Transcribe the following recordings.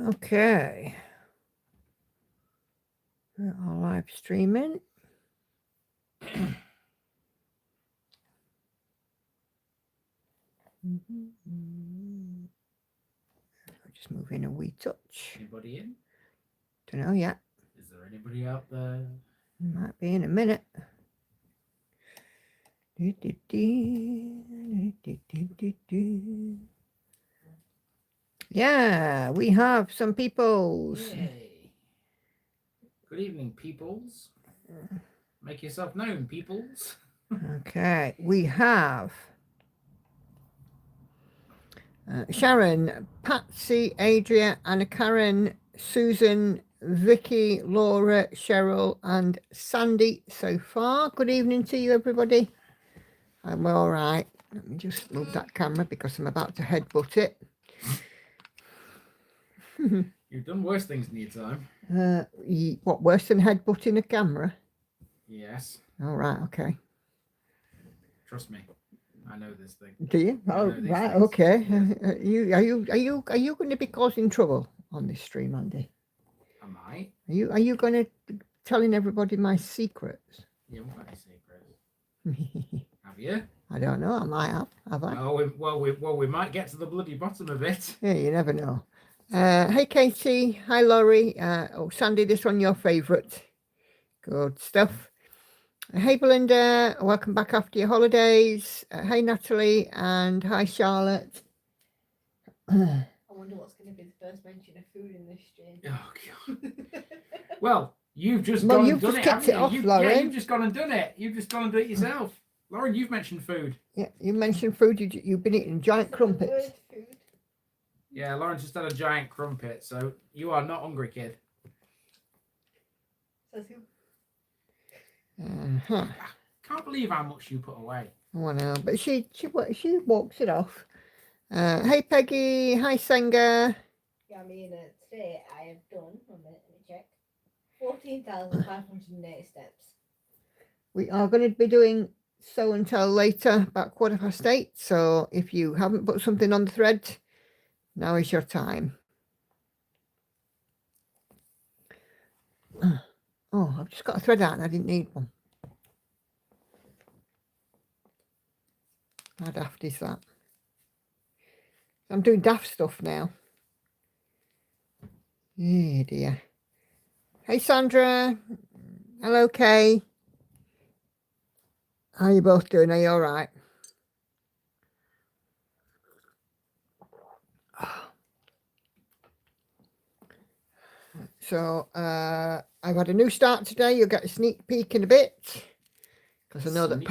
Okay. We are live streaming. Just moving a wee touch. Anybody in? Don't know yet. Is there anybody out there? Might be in a minute. Yeah, we have some peoples. Yay. Good evening, peoples. Make yourself known, peoples. Okay, we have Sharon, Patsy, Adria, Anna Karen, Susan, Vicky, Laura, Cheryl, and Sandy so far. Good evening to you, everybody. I'm all right. Let me just move that camera because I'm about to headbutt it. You've done worse things in your time. What, worse than headbutting a camera? Yes. All right, okay. Trust me, I know this thing. Do you? Oh, right, things. Okay. Yes. Are you going to be causing trouble on this stream, Andy? Am I? Are you going to telling everybody my secrets? You haven't got any secrets. Have you? I don't know. I might have. Have I? Well, we might get to the bloody bottom of it. Yeah, you never know. Hey, Katie. Hi, Laurie. Sandy, this one your favourite. Good stuff. Hey, Belinda. Welcome back after your holidays. Hey, Natalie. And hi, Charlotte. I wonder what's going to be the first mention of food in this stream. Oh, God. Well, you've just gone and done it, haven't you? Lauren. Yeah, you've just gone and done it. You've just gone and done it yourself. Lauren, you've mentioned food. Yeah, you mentioned food. You've been eating giant crumpets. Food. Yeah, Lauren just had a giant crumpet, so you are not hungry, kid. Says who? I can't believe how much you put away. Oh, no, but she walks it off. Hey, Peggy. Hi, Senga. Yeah, I mean, today I have done, let me check, 14,580 steps. We are going to be doing so until later, about 8:15. So if you haven't put something on the thread, now is your time. Oh, I've just got a thread out and I didn't need one. How daft is that? I'm doing daft stuff now. Oh dear. Hey, Sandra. Hello, Kay. How are you both doing? Are you all right? So I've had a new start today. You'll get a sneak peek in a bit because I know that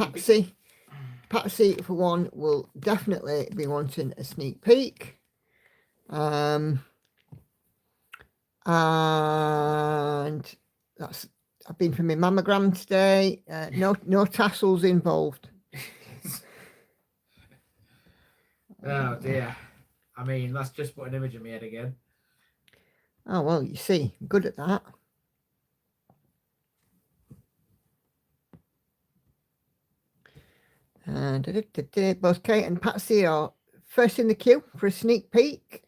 Patsy for one will definitely be wanting a sneak peek. And that's I've been for my mammogram today. No tassels involved. Oh dear. I mean, that's just put an image in my head again. Oh, well, you see, I'm good at that. And both Kate and Patsy are first in the queue for a sneak peek.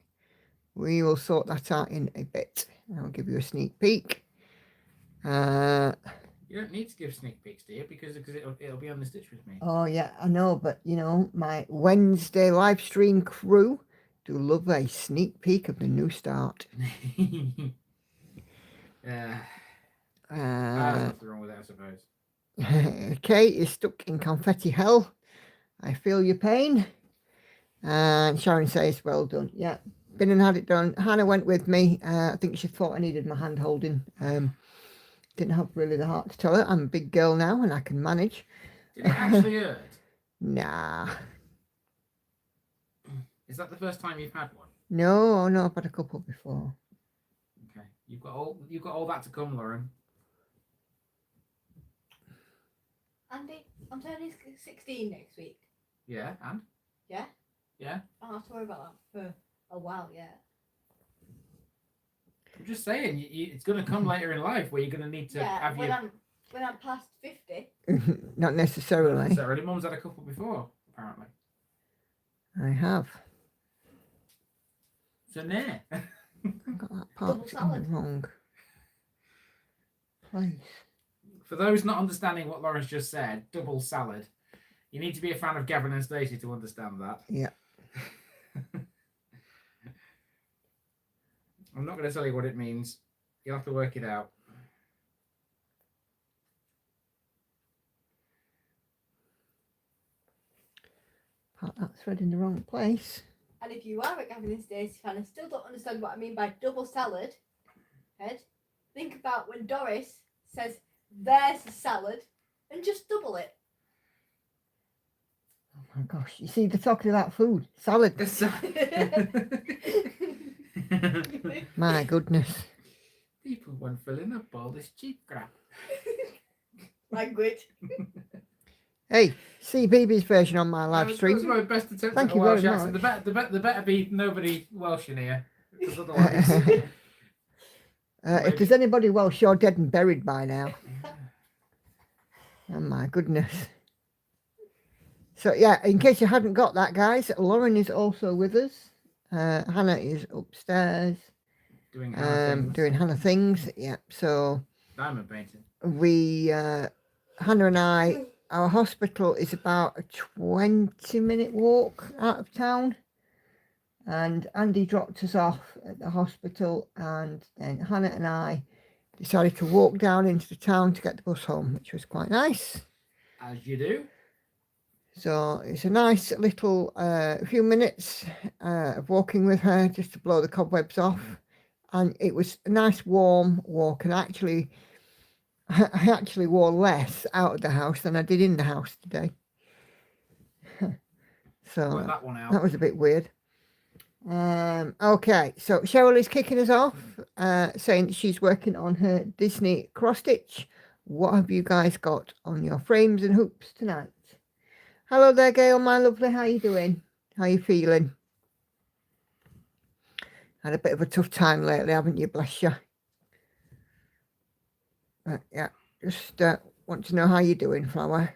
We will sort that out in a bit. I'll give you a sneak peek. You don't need to give sneak peeks, do you? Because it'll be on the Stitch with me. Oh, yeah, I know. But, you know, my Wednesday live stream crew do love a sneak peek of the new start. There's nothing wrong with that, I suppose. Kate is stuck in confetti hell. I feel your pain. And Sharon says, well done. Yeah, been and had it done. Hannah went with me. I think she thought I needed my hand holding. Didn't have really the heart to tell her. I'm a big girl now and I can manage. Did it actually hurt? Nah. Is that the first time you've had one? No, I've had a couple before. Okay, you've got all that to come, Lauren. Andy, I'm turning 16 next week. Yeah, and? Yeah? Yeah. I don't have to worry about that for a while yet. I'm just saying, it's going to come later in life where you're going to need to have when I'm past 50. Not necessarily. Not necessarily. Mum's had a couple before, apparently. I have. So, nah. I got that part in the salad. wrong place. For those not understanding what Laura's just said, double salad. You need to be a fan of Gavin and Stacey to understand that. Yeah. I'm not going to tell you what it means. You'll have to work it out. Part that thread in the wrong place. And if you are a Gavin and Stacey fan and still don't understand what I mean by double salad, think about when Doris says, "There's a salad," and just double it. Oh my gosh, you see, they're talking about food. Salad. My goodness. People won't fill in up all this cheap crap. Language. Hey, see BB's version on my live That stream. was my best attempt Thank at a you Welsh very accent. much. There better be nobody Welsh in here. Because otherwise... If there's anybody Welsh, you're dead and buried by now. Oh my goodness. So yeah, in case you hadn't got that, guys, Lauren is also with us. Hannah is upstairs doing Hannah things. Yeah, so diamond painting. we Hannah and I, our hospital is about a 20-minute walk out of town, and Andy dropped us off at the hospital, and then Hannah and I decided to walk down into the town to get the bus home, which was quite nice. As you do. So it's a nice little few minutes of walking with her just to blow the cobwebs off, and it was a nice warm walk, and I actually wore less out of the house than I did in the house today. So Work that one out. that was a bit weird. Okay, so Cheryl is kicking us off, saying that she's working on her Disney cross stitch. What have you guys got on your frames and hoops tonight? Hello there, Gail, my lovely. How you doing? How you feeling? Had a bit of a tough time lately, haven't you? Bless you. Yeah, just want to know how you're doing, Flower.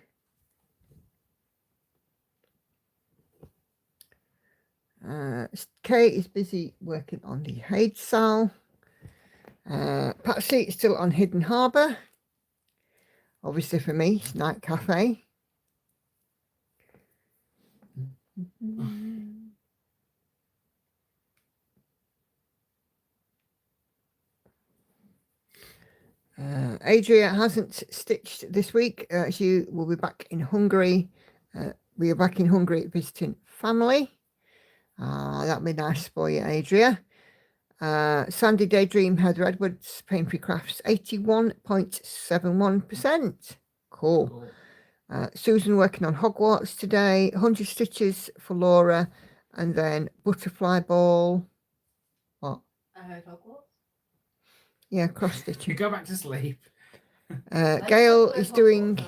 Kate is busy working on the Hade Sal. Patsy is still on Hidden Harbour. Obviously for me, it's Night Cafe. Adria hasn't stitched this week. She will be back in Hungary. We are back in Hungary visiting family. That'll be nice for you, Adria. Sandy Daydream Heather Edwards, Painfree Crafts, 81.71%. Cool. Susan working on Hogwarts today, 100 stitches for Laura, and then butterfly ball. What? I heard Hogwarts. Yeah, cross stitching. You go back to sleep. Gail is doing.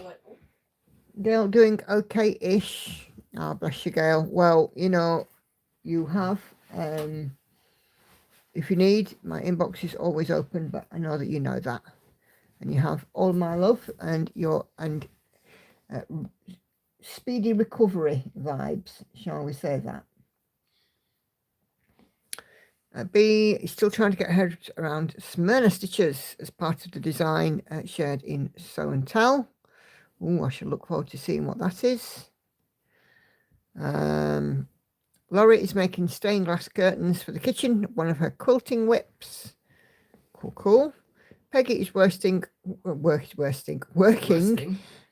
Gail doing okay-ish. Oh, bless you, Gail. Well, you know, you have. If you need, my inbox is always open, but I know that you know that, and you have all my love and speedy recovery vibes, shall we say that. B is still trying to get her head around Smyrna stitches as part of the design shared in Sew and Tell. Oh, I should look forward to seeing what that is. Laurie is making stained glass curtains for the kitchen, one of her quilting whips. Cool. Peggy is working.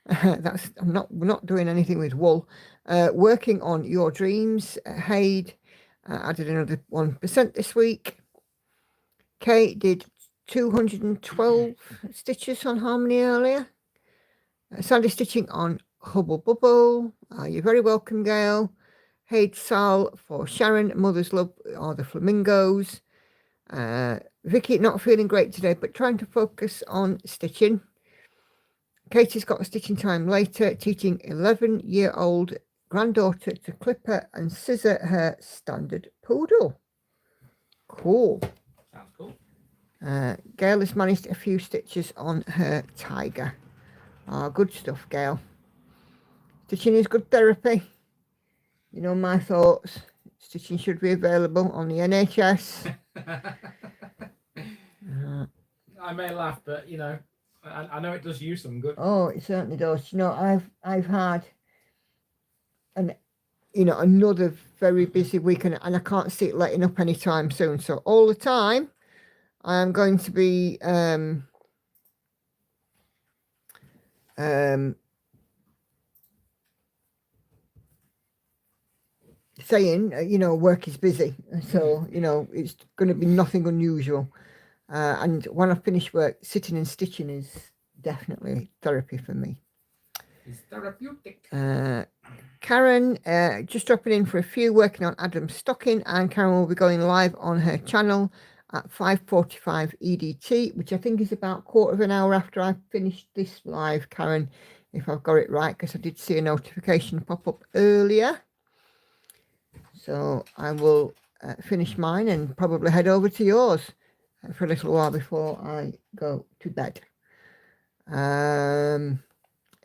That's we're not doing anything with wool. Working on Your Dreams. Hade added another 1% this week. Kate did 212 stitches on Harmony earlier. Sandy stitching on Hubble Bubble. You're very welcome, Gail. Hade Sal for Sharon. Mother's Love are the flamingos. Vicky not feeling great today, but trying to focus on stitching. Katie's got a stitching time later, teaching 11-year-old granddaughter to clipper and scissor her standard poodle. Cool. Sounds cool. Gail has managed a few stitches on her tiger. Good stuff, Gail. Stitching is good therapy. You know my thoughts. Stitching should be available on the NHS I may laugh, but you know, I know it does you some good. Oh, it certainly does. You know, I've had another very busy week, and I can't see it letting up anytime soon. So all the time, I'm going to be saying, work is busy. So, it's going to be nothing unusual. And when I finish work, sitting and stitching is definitely therapy for me. It's therapeutic. Karen, just dropping in for a few, working on Adam's stocking, and Karen will be going live on her channel at 5:45 EDT, which I think is about a quarter of an hour after I finished this live, Karen, if I've got it right, because I did see a notification pop up earlier. So I will finish mine and probably head over to yours for a little while before I go to bed.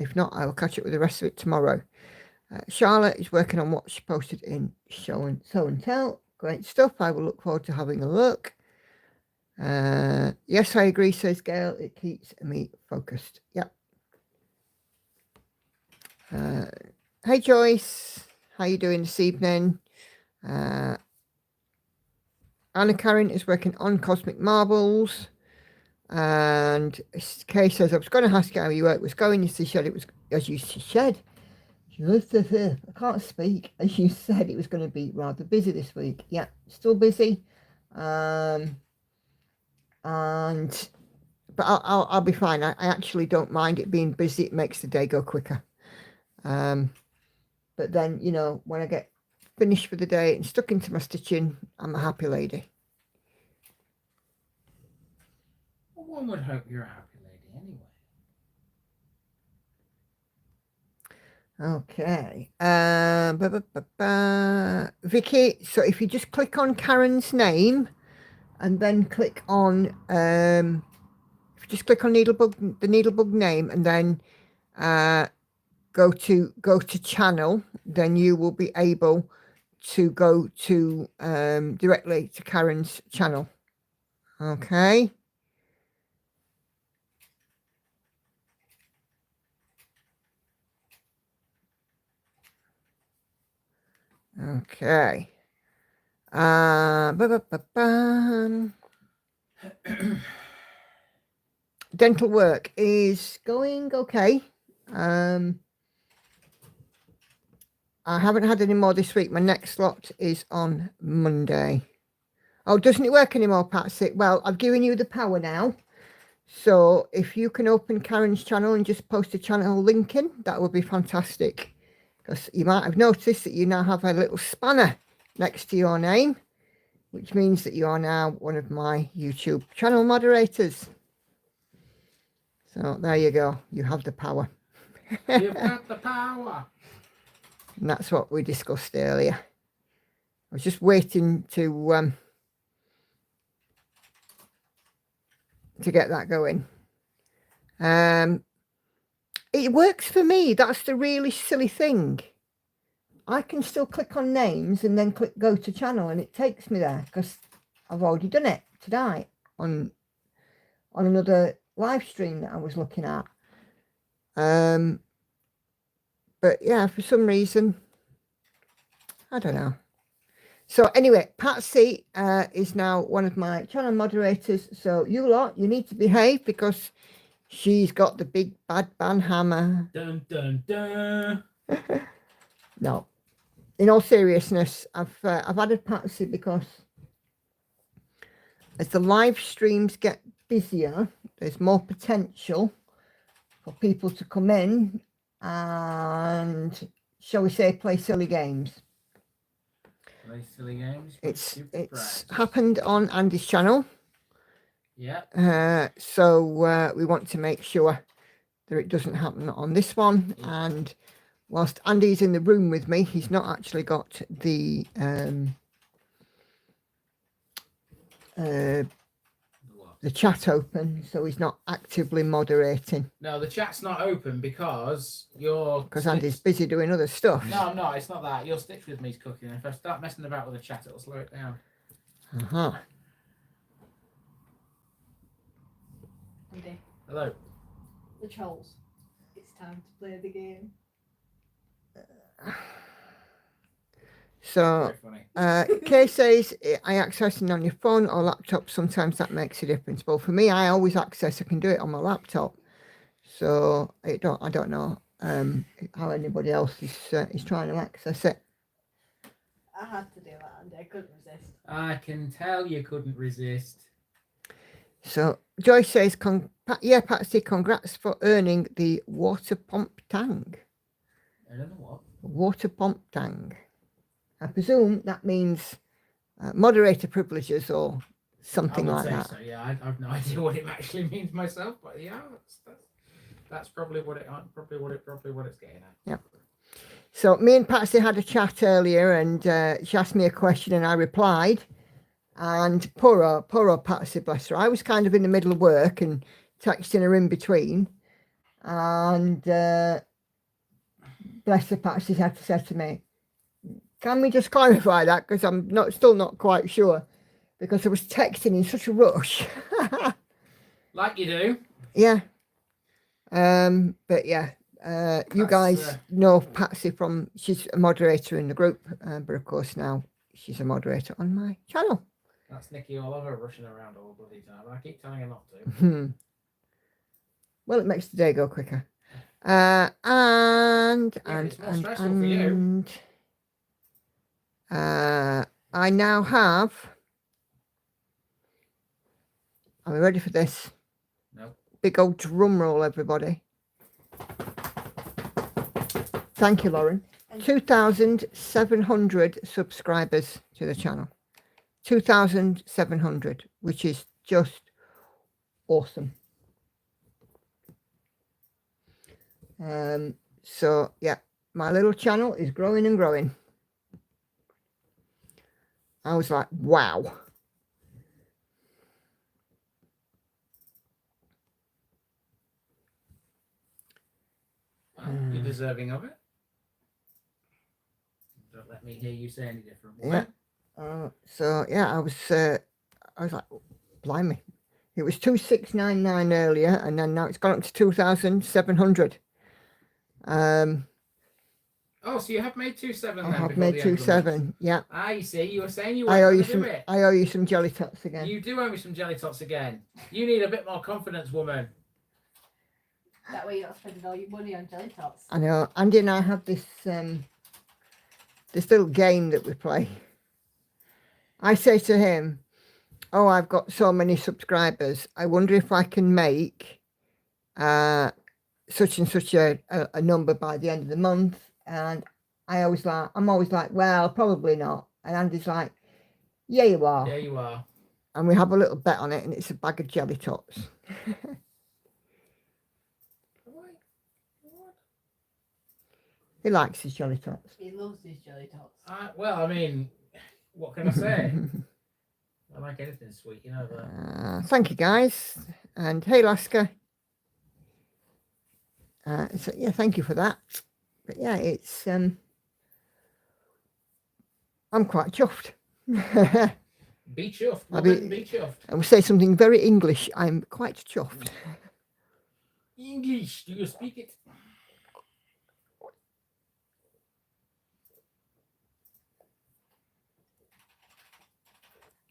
If not, I will catch up with the rest of it tomorrow. Charlotte is working on what she posted in Show and Tell. Great stuff. I will look forward to having a look. Yes, I agree, says Gail. It keeps me focused. Yep. Hey, Joyce. How you doing this evening? Anna Karen is working on Cosmic Marbles. And Kay says, I was going to ask you how your work was going. She said it was, as you said, I can't speak. As you said, it was going to be rather busy this week. Yeah, still busy. But I'll be fine. I actually don't mind it being busy. It makes the day go quicker. But then, when I get finished for the day and stuck into my stitching, I'm a happy lady. Well, one would hope you're a happy lady anyway. Okay. Vicky, so if you just click on Karen's name and then click on if you just click on the needlebug name and then go to channel, then you will be able to go to directly to Karen's channel. Okay. Okay. Dental work is going okay. I haven't had any more this week. My next slot is on Monday. Oh, doesn't it work anymore, Patsy? Well, I've given you the power now. So if you can open Karen's channel and just post a channel link in, that would be fantastic. Because you might have noticed that you now have a little spanner next to your name, which means that you are now one of my YouTube channel moderators. So there you go. You have the power. You've got the power. And that's what we discussed earlier. I was just waiting to get that going. It works for me. That's the really silly thing. I can still click on names and then click go to channel, and it takes me there because I've already done it today on another live stream that I was looking at. But yeah, for some reason, I don't know. So anyway, Patsy is now one of my channel moderators. So you lot, you need to behave because she's got the big bad ban hammer. Dun, dun, dun. No, in all seriousness, I've added Patsy because as the live streams get busier, there's more potential for people to come in and, shall we say, play silly games. Play silly games. It's happened on Andy's channel. Yeah. So we want to make sure that it doesn't happen on this one. And whilst Andy's in the room with me, he's not actually got the chat open, so he's not actively moderating. No, the chat's not open because Andy's busy doing other stuff. No, I'm not. It's not that. Your Stitch with me's cooking. If I start messing about with the chat, it'll slow it down. Uh-huh. Andy, Hello. the trolls. It's time to play the game. So, Very funny. Kay says, I access it on your phone or laptop. Sometimes that makes a difference. But for me, I always access. I can do it on my laptop. So I don't know how anybody else is trying to access it. I had to do that, Andy. I couldn't resist. I can tell you couldn't resist. So Joyce says, yeah, Patsy, congrats for earning the water pump tang. I don't know what. Water pump tang. I presume that means moderator privileges or something I would like say that. so. Yeah, I've no idea what it actually means myself, but yeah, that's probably what it's getting at. Yep. So me and Patsy had a chat earlier, and she asked me a question, and I replied. And poor old Patsy, bless her. I was kind of in the middle of work and texting her in between, and bless her, Patsy had to say to me, "Can we just clarify that? Because I'm still not quite sure, because I was texting in such a rush." Like you do. Yeah. But yeah, you guys know Patsy from, she's a moderator in the group, but of course now she's a moderator on my channel. That's Nikki all over rushing around all bloody time. I keep telling her not to. Well, it makes the day go quicker. It's more stressful for you. I now have. Are we ready for this? No. Big old drum roll, everybody. Thank you, Lauren. 2,700 subscribers to the channel. 2,700, which is just awesome. So yeah, my little channel is growing and growing. I was like, wow. Well, you're deserving of it. Don't let me hear you say any different. Yeah. So yeah, I was like, blimey. It was 2,699 earlier, and then now it's gone up to 2,700. Oh, so you have made 2.7 I then? have made 2.7. Yeah. Ah, you see, you were saying you I weren't owe going you to some. do it. I owe you some jelly tots again. You do owe me some jelly tots again. You need a bit more confidence, woman. That way you're not spending all your money on jelly tots. I know. Andy and I have this this little game that we play. I say to him, "Oh, I've got so many subscribers. I wonder if I can make such and such a number by the end of the month." And I'm always like, "Well, probably not." And Andy's like, "Yeah, you are." Yeah, you are. And we have a little bet on it, and it's a bag of jelly tots. He likes his jelly tots. He loves his jelly tots. Well, I mean, what can I say? I like anything sweet, you know that. Thank you, guys. And hey, Laska. So yeah, thank you for that. But yeah, it's I'm quite chuffed. Be chuffed, woman, be chuffed. I will say something very English. I'm quite chuffed. English, do you speak it?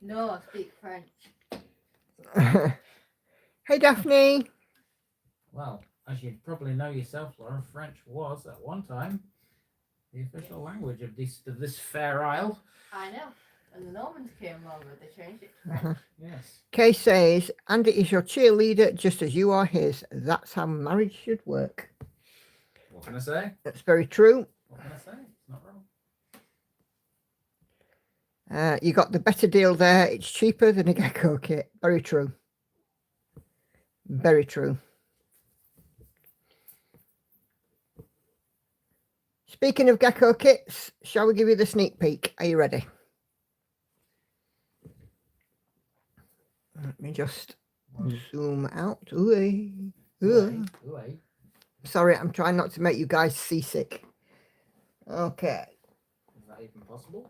No, I speak French. Hey, Daphne. Well, as you probably know yourself, Laura, French was at one time the official language of this fair isle. I know. When the Normans came over, they changed it to French. Yes. Kay says, Andy is your cheerleader just as you are his. That's how marriage should work. What can I say? That's very true. What can I say? It's not wrong. You got the better deal there. It's cheaper than a gecko kit. Very true. Very true. Speaking of gecko kits, shall we give you the sneak peek? Are you ready? Let me just zoom out. Ooh. Sorry, I'm trying not to make you guys seasick. Okay. Is that even possible?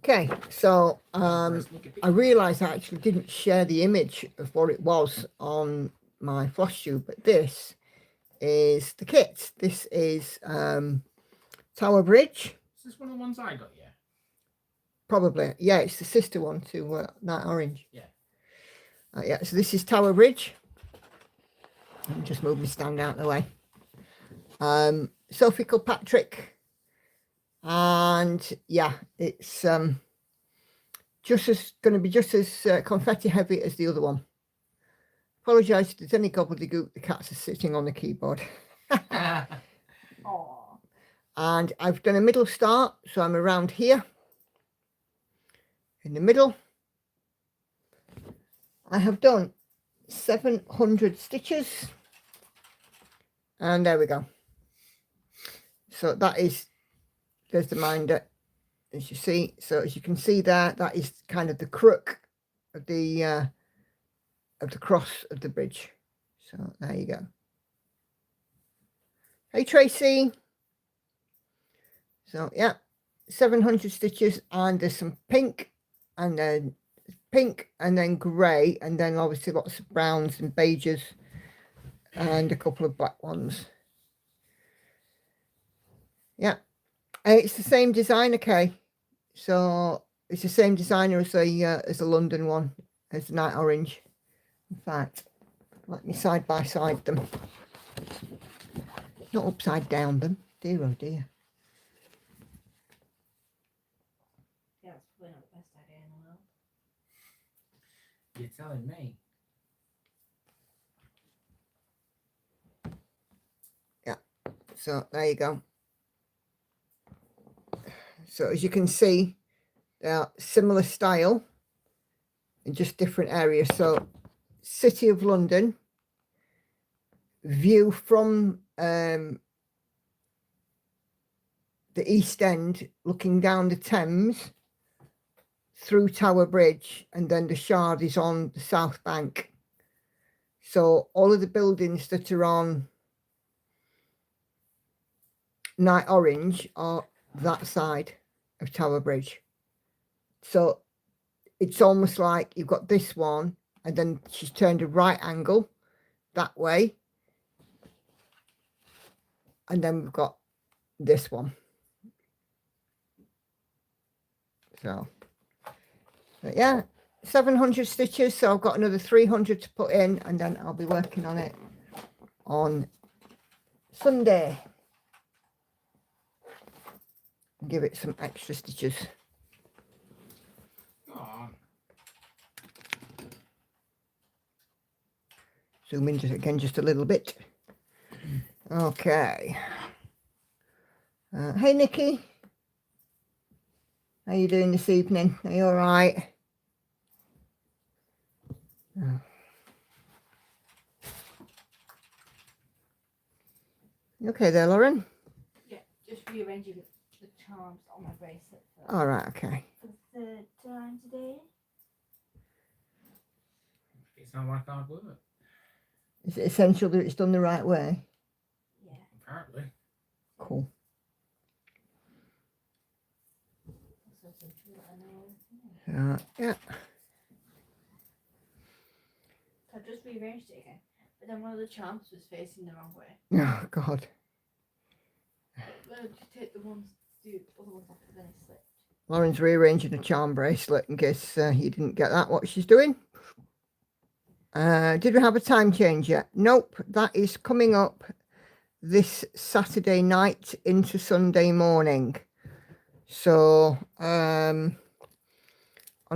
Okay, so First look at I realised I actually didn't share the image of what it was on my floss tube, but this is the kit. This is Tower Bridge. Is this one of the ones I got? Yeah. Probably, yeah, it's the sister one to Night Orange. Yeah. Yeah, so this is Tower Bridge. Let me just move my stand out of the way. Sophie Kilpatrick. And yeah, it's just as going to be just as confetti heavy as the other one. Apologise if there's any gobbledygook. The cats are sitting on the keyboard. Aww. And I've done a middle start, so I'm around here in the middle. I have done 700 stitches, and there we go. So that is, there's the minder, as you see. So as you can see there, that is kind of the crook of the cross of the bridge. So there you go. Hey Tracy. So yeah, 700 stitches, and there's some pink, and then grey, and then obviously lots of browns and beiges, and a couple of black ones. Yeah, it's the same designer, Kay. So it's the same designer as the London one, as the Night Orange. In fact, let me side by side them, not upside down them. Dear oh dear. Yeah, it's probably not the best idea in the world. You're telling me. Yeah, so there you go. So as you can see, they are similar style in just different areas. So City of London, view from the East End, looking down the Thames through Tower Bridge, and then the Shard is on the south bank. So all of the buildings that are on Night Orange are that side of Tower Bridge. So it's almost like you've got this one, and then she's turned a right angle that way, and then we've got this one. So but yeah, 700 stitches, so I've got another 300 to put in, and then I'll be working on it on Sunday. Give it some extra stitches. Oh, Zoom in just again just a little bit. Okay. Hey Nikki, how you doing this evening? Are you all right? You okay there, Lauren? Yeah, just rearranging the charms on my bracelet All right, okay. for the third time today. it sounds like hard work. Is it essential that it's done the right way? Yeah. Apparently. Cool. So essential that I know. Yeah. So I just rearranged it again, but then one of the charms was facing the wrong way. Oh God. Then I just take the ones, the other ones off, and then it slipped. Lauren's rearranging a charm bracelet in case you didn't get that, what she's doing. Did we have a time change yet? Nope, that is coming up this Saturday night into Sunday morning. So on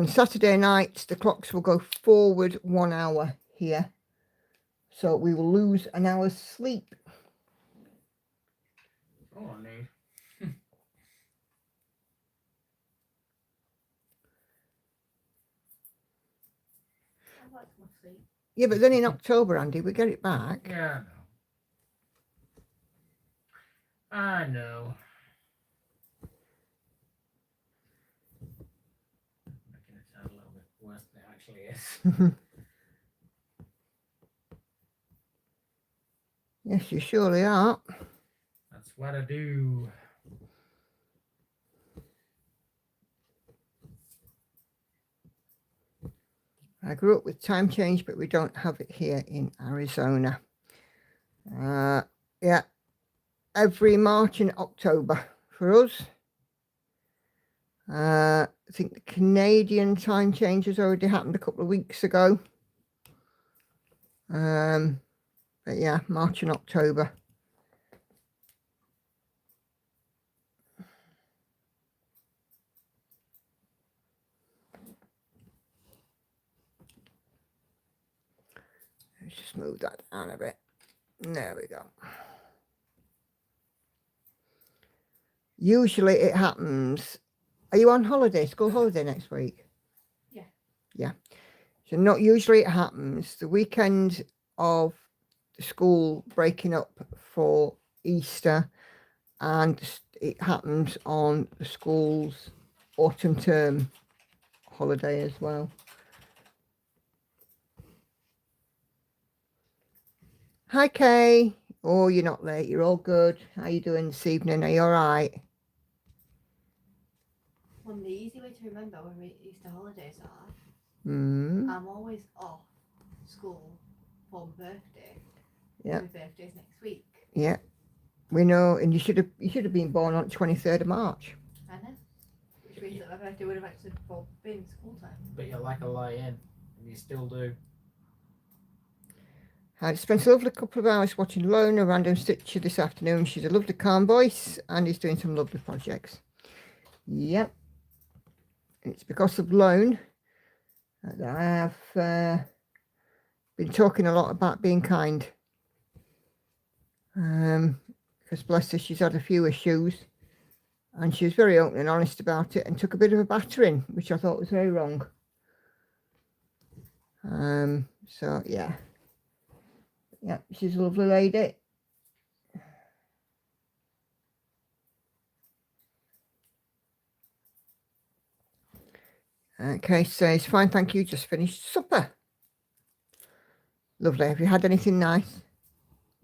Saturday night, the clocks will go forward 1 hour here. So we will lose an hour's sleep. Oh, no. I like my sleep. Yeah, but then in October, Andy, we get it back. Yeah, I know. I know. Making it sound a little bit worse than it actually is. Yes, you surely are. That's what I do. I grew up with time change, but we don't have it here in Arizona. Yeah, every March and October for us. I think the Canadian time change has already happened a couple of weeks ago. But yeah, March and October. Let's just move that down a bit. There we go. Usually it happens. Are you on holiday, school holiday next week? Yeah. Yeah. So not usually it happens the weekend of the school breaking up for Easter, and it happens on the school's autumn term holiday as well. Hi Kay. Oh, you're not late, you're all good. How you doing this evening? Are you all right? Well, the easy way to remember when Easter holidays are, Mm. I'm always off school for my birthday. Yeah. My birthday's next week. Yeah. We know, and you should have been born on 23rd of March. I know. Which means that my birthday would have actually been school time. But you're like a lion, and you still do. I spent a lovely couple of hours watching Lona Random Stitcher this afternoon. She's a lovely calm voice and is doing some lovely projects. Yep. It's because of Lone that I have been talking a lot about being kind. Because bless her, she's had a few issues. And she was very open and honest about it and took a bit of a battering, which I thought was very wrong. So, yeah. Yeah, she's a lovely lady. Okay, says, fine, thank you. Just finished supper. Lovely. Have you had anything nice?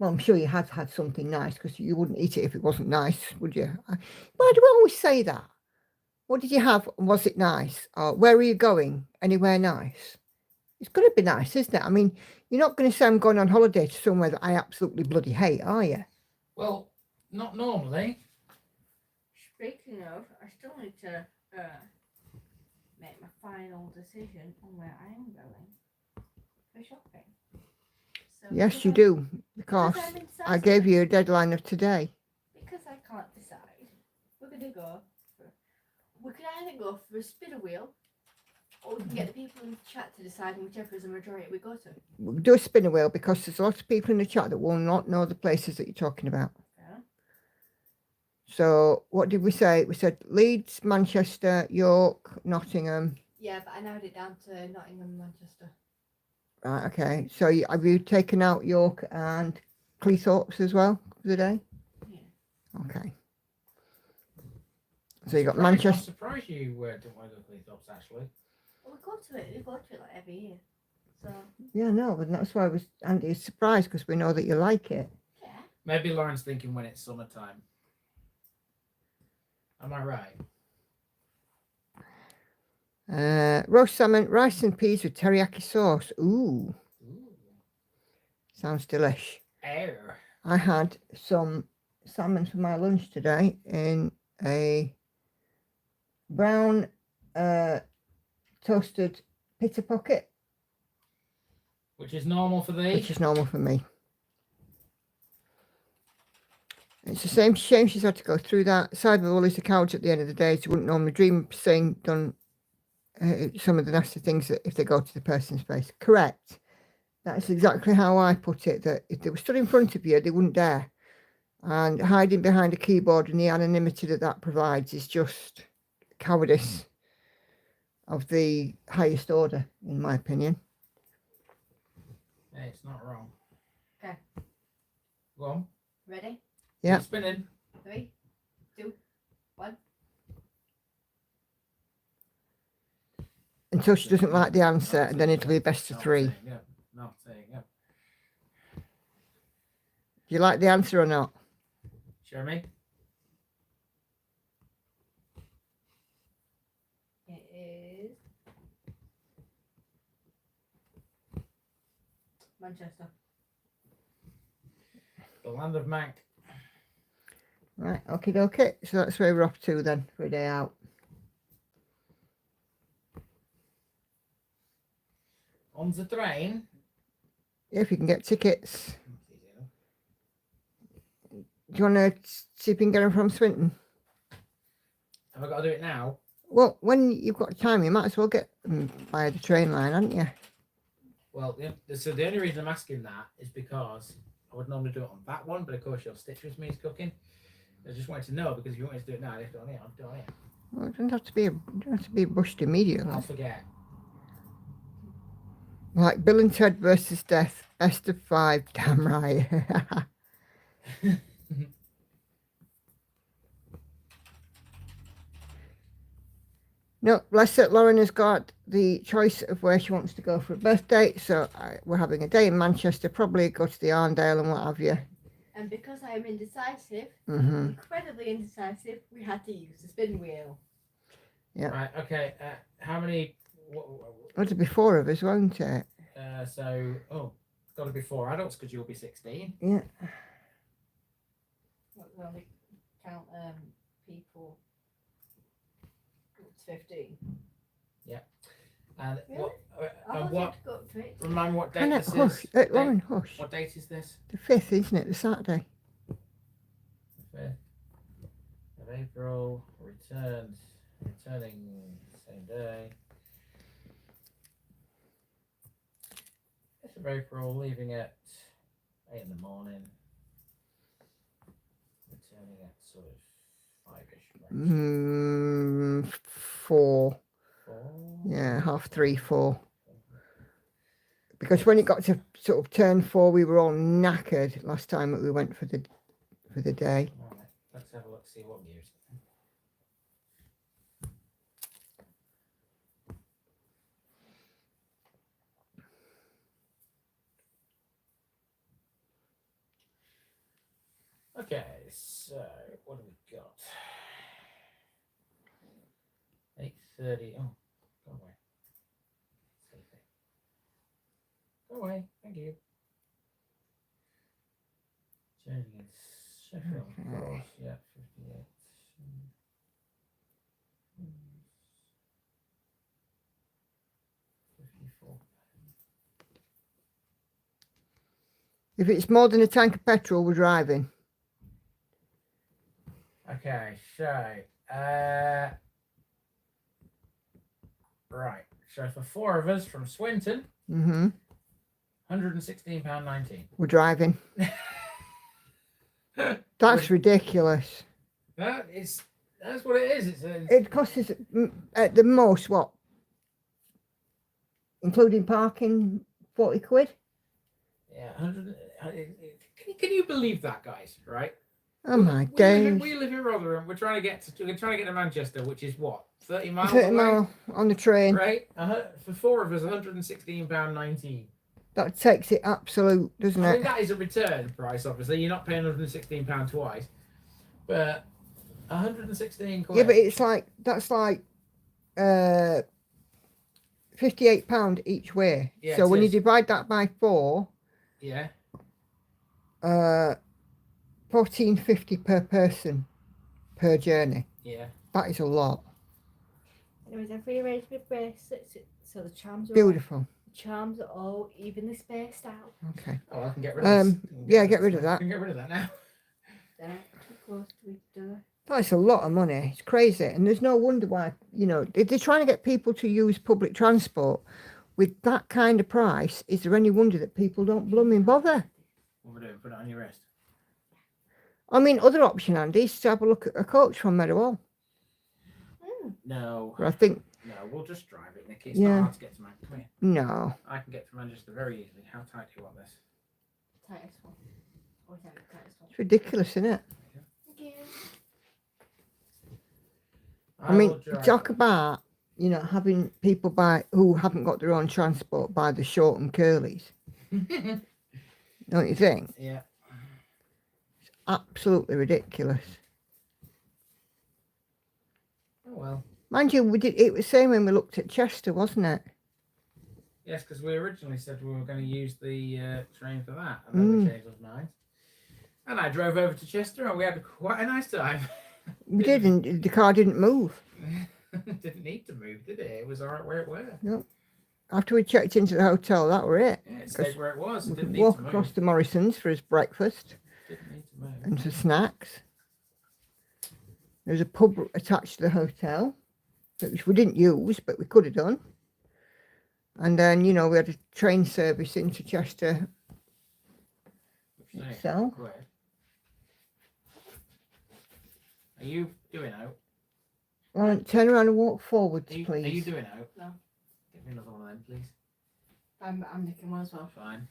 Well, I'm sure you have had something nice because you wouldn't eat it if it wasn't nice, would you? Why do I always say that? What did you have? Was it nice? Or where are you going? Anywhere nice? It's going to be nice, isn't it? I mean, you're not going to say I'm going on holiday to somewhere that I absolutely bloody hate, are you? Well, not normally. Speaking of, I still need to make my final decision on where I am going for shopping. So Yes, you do, because I'm I gave you a deadline of today. Because I can't decide, we could either go for a spinner wheel, or we can get the people in the chat to decide, and whichever is the majority we go to. We'll do a spinner wheel because there's a lot of people in the chat that will not know the places that you're talking about. Yeah. So what did we say? We said Leeds, Manchester, York, Nottingham. Yeah, but I narrowed it down to Nottingham and Manchester. Right, okay. So have you taken out York and Cleethorpes as well for the day? Yeah. Okay. So you got I'm Manchester. surprised you didn't want to go to Cleethorpes, actually. Well, we go to it like every year. So. Yeah, no, but that's why Andy is surprised because we know that you like it. Yeah. Maybe Lauren's thinking when it's summertime. Am I right? Roast salmon, rice and peas with teriyaki sauce. Ooh. Sounds delish. Air. I had some salmon for my lunch today in a brown toasted pita pocket. Which is normal for thee? Which is normal for me. It's the same shame she's had to go through that. Cyberbullying is a coward at the end of the day. She wouldn't normally dream of saying done some of the nasty things that if they go to the person's face. Correct. That's exactly how I put it, that if they were stood in front of you, they wouldn't dare. And hiding behind a keyboard and the anonymity that provides is just cowardice of the highest order, in my opinion. Yeah, it's not wrong. Okay. Go on. Ready? Yeah. Keep spinning. 3, 2, 1. Until she doesn't like the answer, and then it'll be best of 3. Do Not saying up. you like the answer or not? Jeremy? It is Manchester. The land of Mank. Right, okay. So that's where we're off to then for a day out. On the train. If you can get tickets. Do you want to see if you can get them from Swinton? Have I got to do it now? Well, when you've got time, you might as well get them via the train line, haven't you? Well, so the only reason I'm asking that is because I would normally do it on that one, but of course your Stitch with me is cooking. I just wanted to know, because if you want me to do it now, you have to do it on here. I'll do it on here. Well, it doesn't have to be rushed immediately. I'll forget. Like Bill and Ted versus Death, best of 5, damn right. No, bless it, Lauren has got the choice of where she wants to go for a birthday, so we're having a day in Manchester, probably go to the Arndale and what have you. And because I am indecisive, Mm-hmm. incredibly indecisive, we had to use the spin wheel. Yeah. Right, okay. How many? It'll be 4 of us, won't it? It's got to be 4 adults because you'll be 16. Yeah. We only count people up to 15. Yeah. And Really? I and thought what? you had to go up to 18. Remind me what date Hannah, this hush. is. Lauren, hush. What date is this? The 5th, isn't it? The Saturday. 5th of April. Returning same day. 5th of April, leaving at 8 in the morning. Returning at sort of 5-ish. 4. 4? Yeah, 3:30, 4. Because when it got to sort of turn 4, we were all knackered last time that we went for the day. All right, let's have a look, see what news. Okay, so what do we got? 8:30. Oh, go away. Sleepy. Go away. Thank you. Changing in Sheffield. Of course. Yeah, 58. Hmm. 54. If it's more than a tank of petrol, we're driving. Okay, so right. So for 4 of us from Swinton, Mm-hmm. £116.19. We're driving. That's ridiculous. That's what it is. It costs us at the most, what? Including parking, 40 quid? Yeah, 100. Can you believe that, guys? Right? Oh my days. We live in Rotherham. We're trying to get to Manchester, which is what, 30 miles 30 away? mile on the train. Right? For 4 of us, £116.19. That takes it absolute, doesn't I it? mean, that is a return price, obviously. You're not paying £116 twice. But 116 quid. Yeah, but it's like, that's like £58 each way. Yeah, so it when you is. divide that by 4, Yeah. $14.50 per person per journey. Yeah. That is a lot. Anyways, I've rearranged my bracelets so the charms are Beautiful. charms are all evenly spaced out. Okay. Oh, I can get rid of this. Yeah, get rid of that. I can get rid of that now. They're too close to each other. That's a lot of money. It's crazy. And there's no wonder why, they're trying to get people to use public transport with that kind of price. Is there any wonder that people don't blooming bother? What we're doing? Put it on your wrist. I mean, other option, Andy, is to have a look at a coach from Meadowhall. No. Or I think, No, we'll just drive it, Nicky. It's Yeah. not hard to get to Manchester. Come here. no. I can get to Manchester very easily. How tight do you want this? Tightest one. Or tightest one. It's ridiculous, isn't it? Thank you. I mean, will drive talk it. about, having people who haven't got their own transport buy the short and curlies. Don't you think? Yeah. Absolutely ridiculous. Oh well. Mind you, it was the same when we looked at Chester, wasn't it? Yes, because we originally said we were going to use the train for that, and then we changed our minds. And I drove over to Chester, and we had quite a nice time. We didn't. The car didn't move. Didn't need to move, did it? It was all right where it was. No. After we checked into the hotel, that were it. Yeah, it stayed where it was. We It didn't could need walk to across move. to Morrison's for his breakfast Didn't need to move. and for snacks. There's a pub attached to the hotel, which we didn't use, but we could have done. And then, you know, we had a train service into Chester itself. Quid. Are you doing out? Well, turn around and walk forwards, Are you please. doing out? No. Get me another one of them, please. I'm nicking one as well. Fine.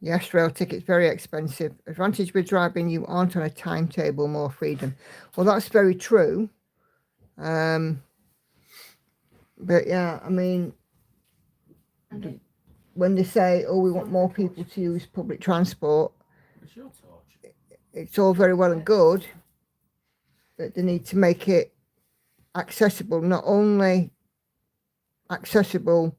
Yes, rail tickets very expensive. Advantage with driving, you aren't on a timetable, more freedom. Well, that's very true. But yeah, I mean, when they say, oh, we want more people to use public transport, What's your torch? it's all very well and good, but they need to make it accessible, not only accessible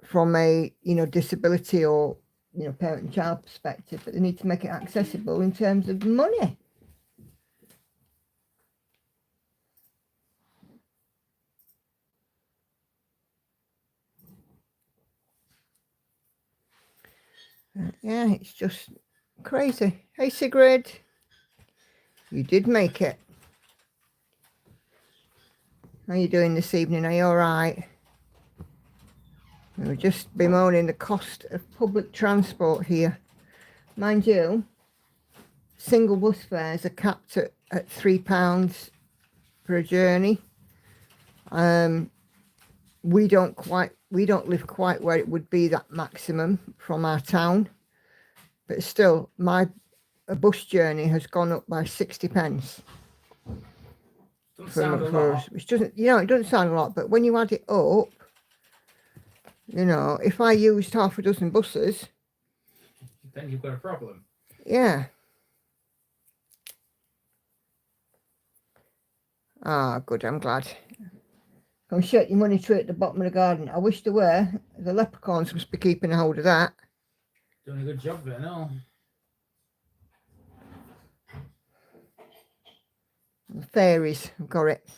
from a, you know, disability or, you know, parent and child perspective, but they need to make it accessible in terms of money. Yeah, it's just crazy. Hey, Sigrid, you did make it. How are you doing this evening? Are you all right? We were just bemoaning the cost of public transport here. Mind you, single bus fares are capped at £3 for a journey. We don't live quite where it would be that maximum from our town, but still, a bus journey has gone up by 60 pence. Doesn't sound a lot. Which doesn't, you know, it doesn't sound a lot, but when you add it up, you know, if I used half a dozen buses, Then you've got a problem. yeah. Ah, good, I'm glad. Come shake your money tree at the bottom of the garden. I wish there were. The leprechauns must be keeping a hold of that. Doing a good job of it, no? The fairies, I've got it.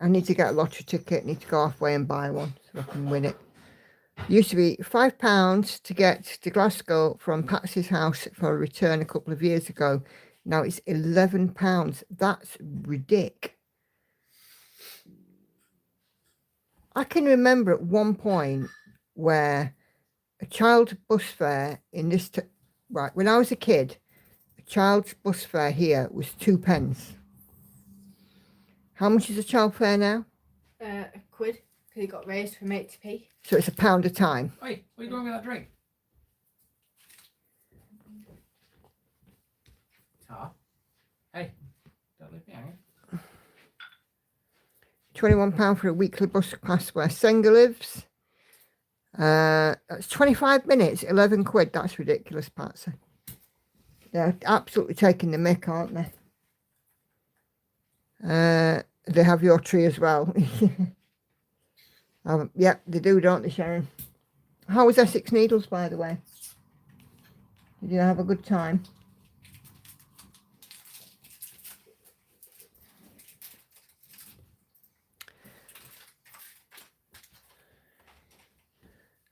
I need to get a lottery ticket. I need to go halfway and buy one so I can win it. Used to be £5 to get to Glasgow from Patsy's house for a return a couple of years ago. Now it's £11. That's ridiculous. I can remember at one point where a child bus fare in this, right, when I was a kid, a child's bus fare here was 2 pence. How much is a child fare now? £1, because it got raised from 80p. So it's £1 a time. Wait, what are you doing with that drink? Tar? Hey, don't leave me hanging. £21 for a weekly bus pass where Senga lives. That's 25 minutes, 11 quid. That's ridiculous, Patsy. They're absolutely taking the mick, aren't they? They have your tree as well. Yeah, they do, don't they, Sharon? How was Essex Needles, by the way? Did you have a good time?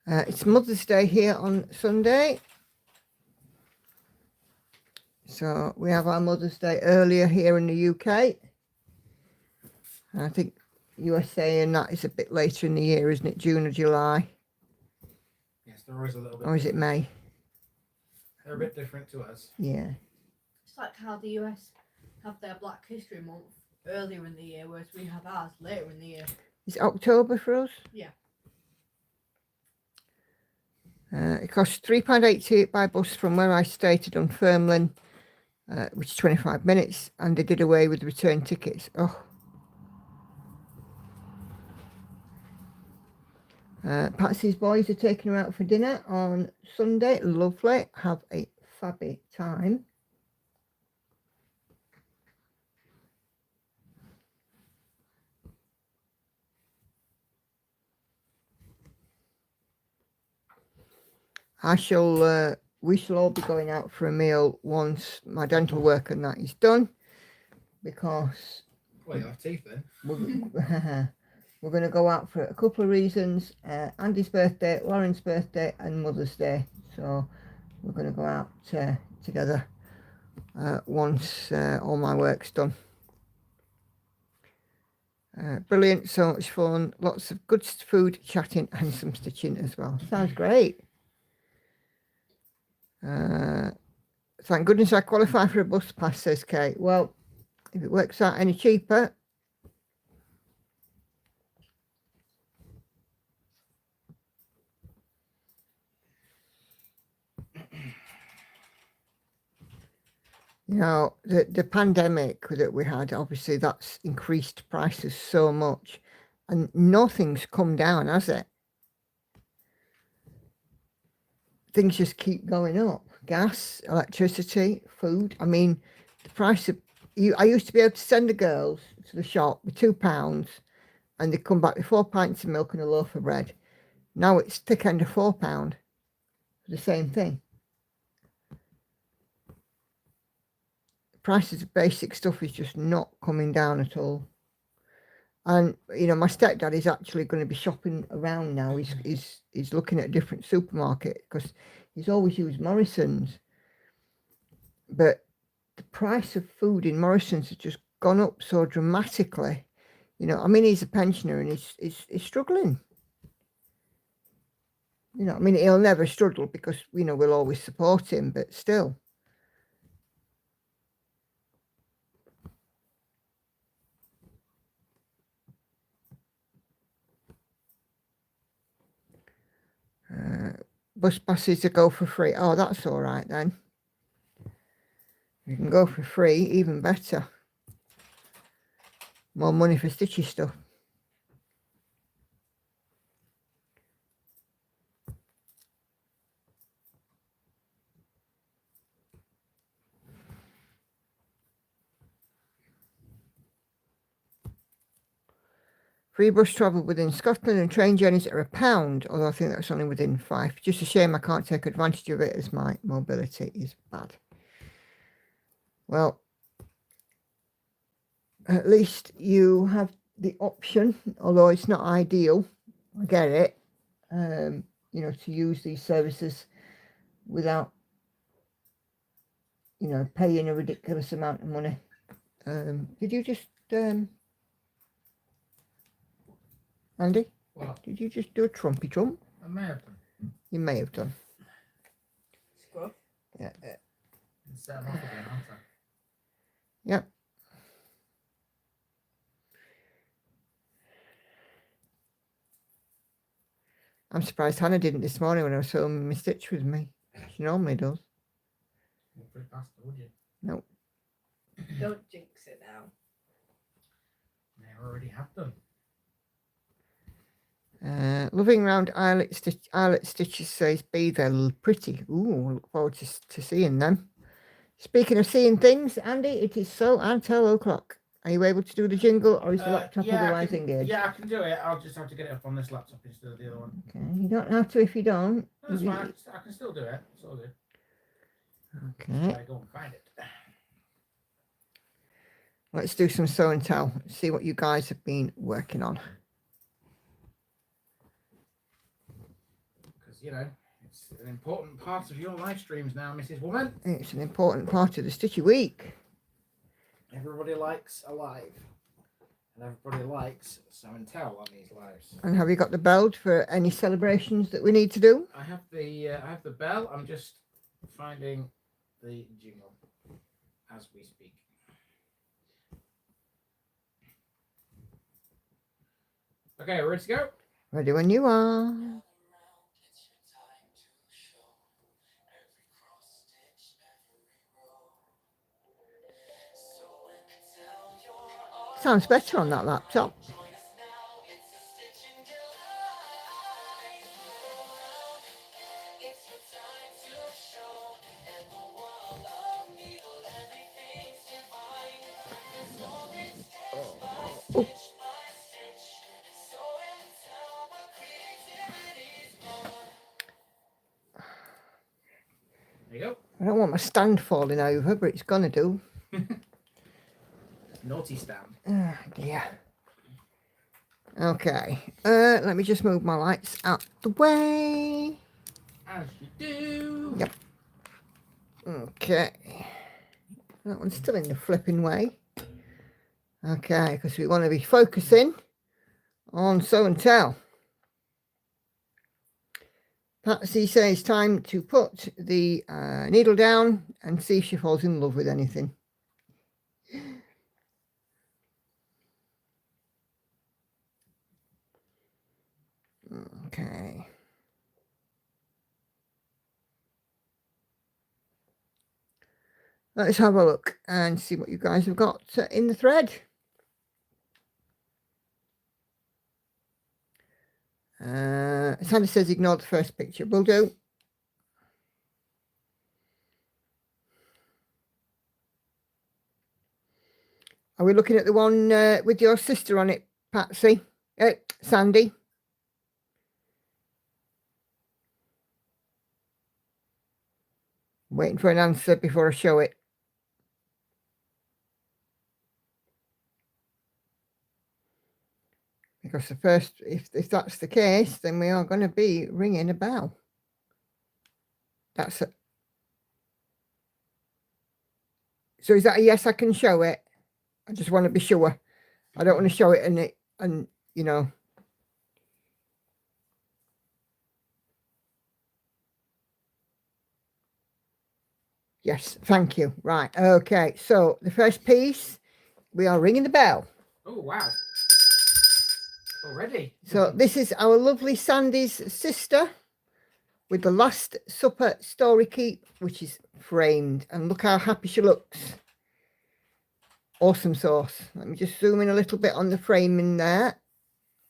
It's Mother's Day here on Sunday. So we have our Mother's Day earlier here in the UK. I think USA and that is a bit later in the year, isn't it? June or July? Yes, they're always a little bit. Or is it May? They're a bit different to us. Yeah. It's like how the US have their Black History Month earlier in the year, whereas we have ours later in the year. Is it October for us? Yeah. It costs £3.80 by bus from where I stay to Dunfermline, which is 25 minutes, and they did away with the return tickets. Oh. Patsy's boys are taking her out for dinner on Sunday. Lovely. Have a fabby time. we shall all be going out for a meal once my dental work and that is done, because Well, you'll have teeth then. we're going to go out for a couple of reasons. Andy's birthday, Lauren's birthday, and Mother's Day. So we're going to go out together once all my work's done. Brilliant, so much fun, lots of good food, chatting, and some stitching as well. Sounds great. Thank goodness I qualify for a bus pass, says Kate. Well, if it works out any cheaper. You know, the pandemic that we had, obviously that's increased prices so much, and nothing's come down, has it? Things just keep going up. Gas, electricity, food. I mean, the price of I used to be able to send the girls to the shop with £2 and they come back with 4 pints of milk and a loaf of bread. Now it's thick end of £4 for the same thing. Prices of basic stuff is just not coming down at all. And you know, my stepdad is actually going to be shopping around now. He's looking at a different supermarket because he's always used Morrison's, but the price of food in Morrison's has just gone up so dramatically. You know, I mean, he's a pensioner and he's struggling. You know, I mean, he'll never struggle because, you know, we'll always support him, but still. Bus passes to go for free. Oh, that's all right then. You can go for free, even better. More money for Stitchy stuff. Free bus travel within Scotland and train journeys are £1, although I think that's only within 5. Just a shame I can't take advantage of it as my mobility is bad. Well, at least you have the option, although it's not ideal, I get it, you know, to use these services without, you know, paying a ridiculous amount of money. Did you just, Andy? What? Did you just do a trumpy trump? I may have done. You may have done. Scruff. Yeah. Set them off again, aren't I? Yep. I'm surprised Hannah didn't this morning when I was filming my stitch with me. She normally does. You're pretty fast, would you? No. Don't jinx it now. I already have done. Loving round eyelet stitches says, be there pretty. Ooh, look forward to seeing them. Speaking of seeing things, Andy, it is so until o'clock. Are you able to do the jingle, or is the laptop otherwise engaged? Yeah, I can do it. I'll just have to get it up on this laptop instead of the other one. Okay, you don't have to if you don't. That's fine. I can still do it. It's all good. Okay. I go and find it. Let's do some show and tell. See what you guys have been working on. Because, you know, it's an important part of your live streams now, Mrs. Woman. It's an important part of the Stitchy Week. Everybody likes a live. And everybody likes show and tell on these lives. And have you got the bell for any celebrations that we need to do? I have the bell. I'm just finding the jingle as we speak. Okay, we're ready to go. Ready when you are. Sounds better on that laptop. Oh. I don't want my stand falling over, but it's gonna do. Naughty stand. Oh dear. Okay. Let me just move my lights out the way. As you do. Yep. Okay. That one's still in the flipping way. Okay, because we want to be focusing on show and tell. Patsy says time to put the needle down and see if she falls in love with anything. Okay. Let's have a look and see what you guys have got in the thread. Sandy says ignore the first picture. Will do. Are we looking at the one with your sister on it, Patsy? Sandy? Waiting for an answer before I show it. Because the first, if that's the case, then we are going to be ringing a bell. That's it. So is that a yes? I can show it. I just want to be sure. I don't want to show it and you know. Yes, thank you. Right, okay. So the first piece, we are ringing the bell. Oh wow! Already. So this is our lovely Sandy's sister with the Last Supper story keep, which is framed, and look how happy she looks. Awesome sauce. Let me just zoom in a little bit on the frame in there.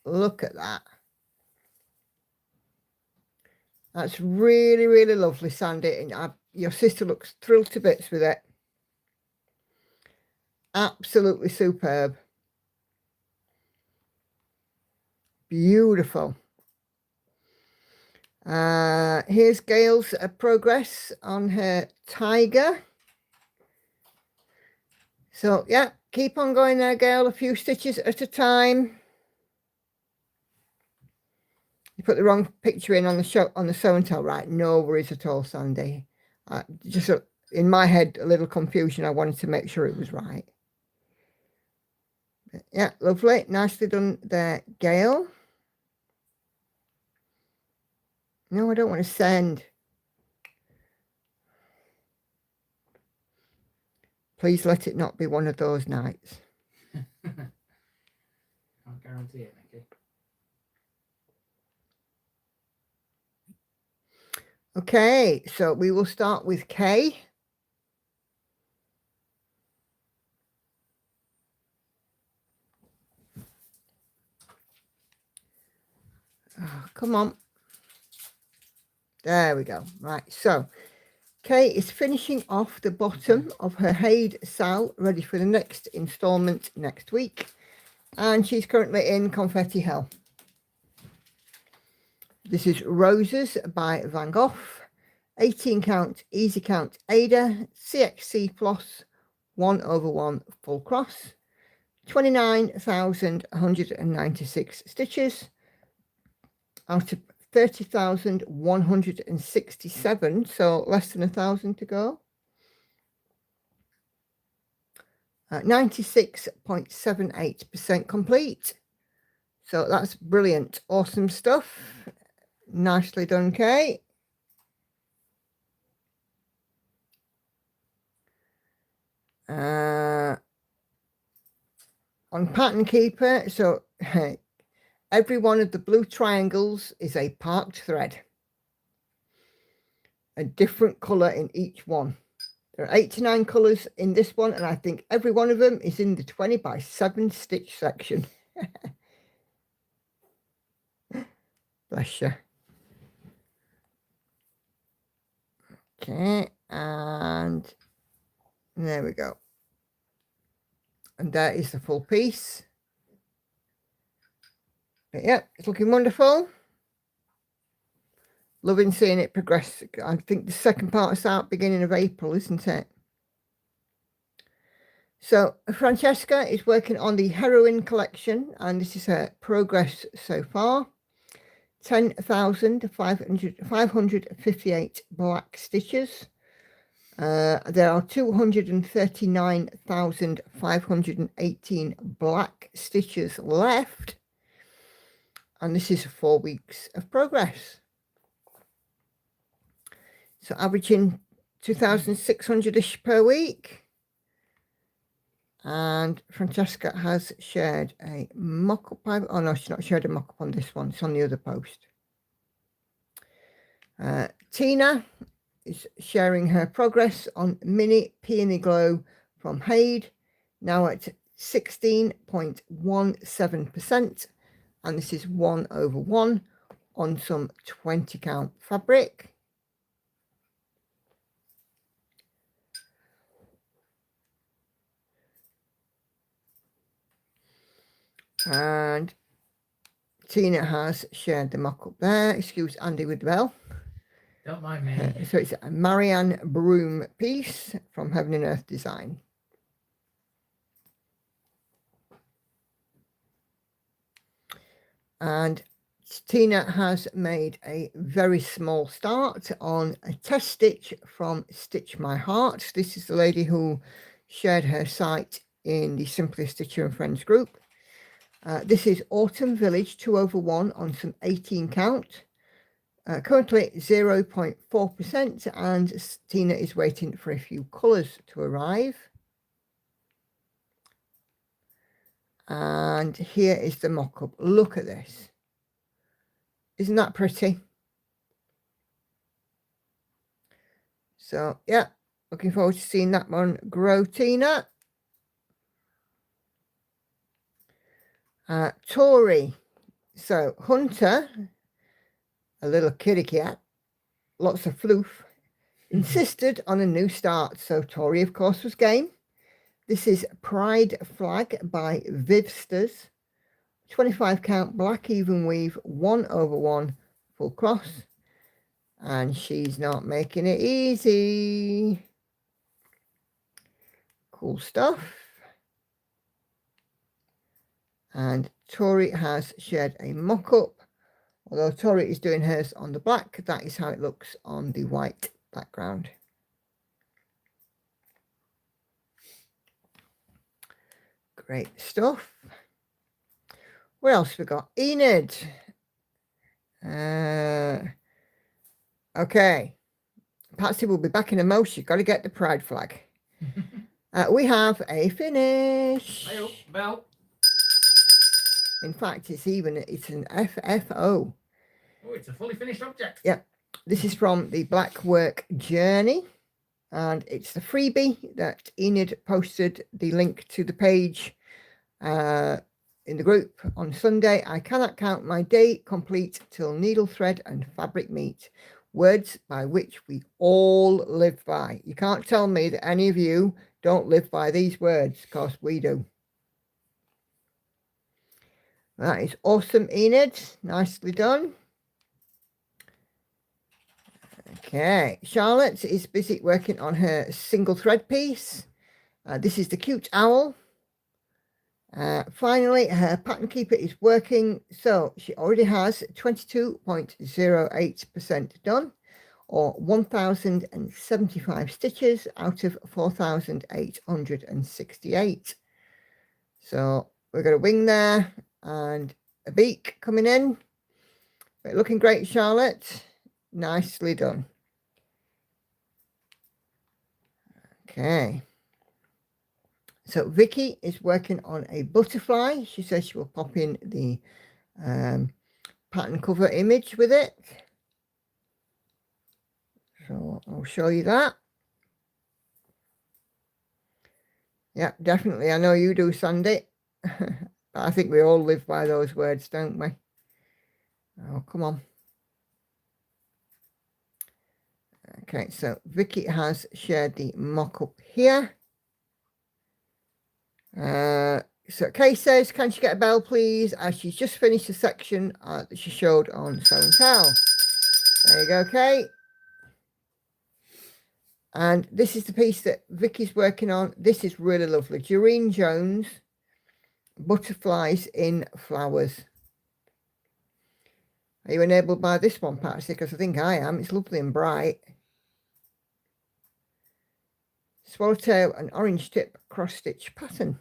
Look at that. That's really, really lovely, Sandy. And your sister looks thrilled to bits with it. Absolutely superb. Beautiful. Here's Gail's progress on her tiger. So, yeah, keep on going there, Gail. A few stitches at a time. You put the wrong picture in on the show and tell, right? No worries at all, Sandy. Just in my head, a little confusion. I wanted to make sure it was right. But yeah, lovely. Nicely done there, Gail. No, I don't want to send. Please let it not be one of those nights. Can't guarantee it, Nikki. Okay, so we will start with Kay. Oh, come on. There we go. Right, so Kay is finishing off the bottom of her Haid Sal, ready for the next installment next week. And she's currently in Confetti Hell. This is Roses by Van Gogh. 18 count, easy count Ada, CXC floss, 1/1 full cross. 29,196 stitches out of 30,167, so less than 1,000 to go. 96.78% complete. So that's brilliant. Awesome stuff. Nicely done, Kay. On Pattern Keeper, so every one of the blue triangles is a parked thread. A different colour in each one. There are 89 colours in this one, and I think every one of them is in the 20 by 7 stitch section. Bless you. Okay, and there we go. And there is the full piece. But yeah, it's looking wonderful. Loving seeing it progress. I think the second part is out beginning of April, isn't it? So Francesca is working on the Heroine collection, and this is her progress so far. 10,558 black stitches. There are 239,518 black stitches left. And this is 4 weeks of progress. So averaging 2,600-ish per week. And Francesca has shared a mock-up. Oh no, she's not shared a mock-up on this one. It's on the other post. Tina is sharing her progress on Mini Peony Glow from Haid, now at 16.17%. And this is 1/1 on some 20 count fabric. And Tina has shared the mock-up there. Excuse Andy with the bell. Don't mind me. So it's a Marianne Broom piece from Heaven and Earth Design. And Tina has made a very small start on a test stitch from Stitch My Heart. This is the lady who shared her site in the Simply Stitcher and Friends group. This is Autumn Village 2/1 on some 18 count. Currently 0.4%, and Tina is waiting for a few colours to arrive. And here is the mock-up. Look at this. Isn't that pretty? So, yeah, looking forward to seeing that one grow, Tina. Tori. So, Hunter, a little kitty cat, lots of floof, insisted on a new start. So, Tori, of course, was game. This is Pride Flag by Vivsters. 25 count black even weave 1/1 full cross, and she's not making it easy. Cool stuff. And Tori has shared a mock-up. Although Tori is doing hers on the black, that is how it looks on the white background. Great stuff. What else we got? Enid. Okay. Patsy will be back in a mo. She's got to get the pride flag. We have a finish. Hey, bell. In fact, it's an FFO. Oh, it's a fully finished object. Yep. This is from the Black Work Journey. And it's the freebie that Enid posted the link to the page in the group on Sunday. I cannot count my day complete till needle thread and fabric meet. Words by which we all live by. You can't tell me that any of you don't live by these words, because we do. That is awesome, Enid. Nicely done. Okay, Charlotte is busy working on her single thread piece. This is the cute owl. Finally, her pattern keeper is working, so she already has 22.08% done, or 1,075 stitches out of 4,868. So we've got a wing there and a beak coming in. But looking great, Charlotte. Nicely done. Okay. So Vicky is working on a butterfly. She says she will pop in the pattern cover image with it. So I'll show you that. Yeah, definitely. I know you do, Sandy. I think we all live by those words, don't we? Oh, come on. Okay, so Vicky has shared the mock-up here. So Kay says, can she get a bell, please? As she's just finished the section that she showed on Sew and Tell. There you go, Kate. And this is the piece that Vicky's working on. This is really lovely. Doreen Jones, Butterflies in Flowers. Are you enabled by this one, Patsy? Because I think I am. It's lovely and bright. Swallowtail and orange tip cross stitch pattern.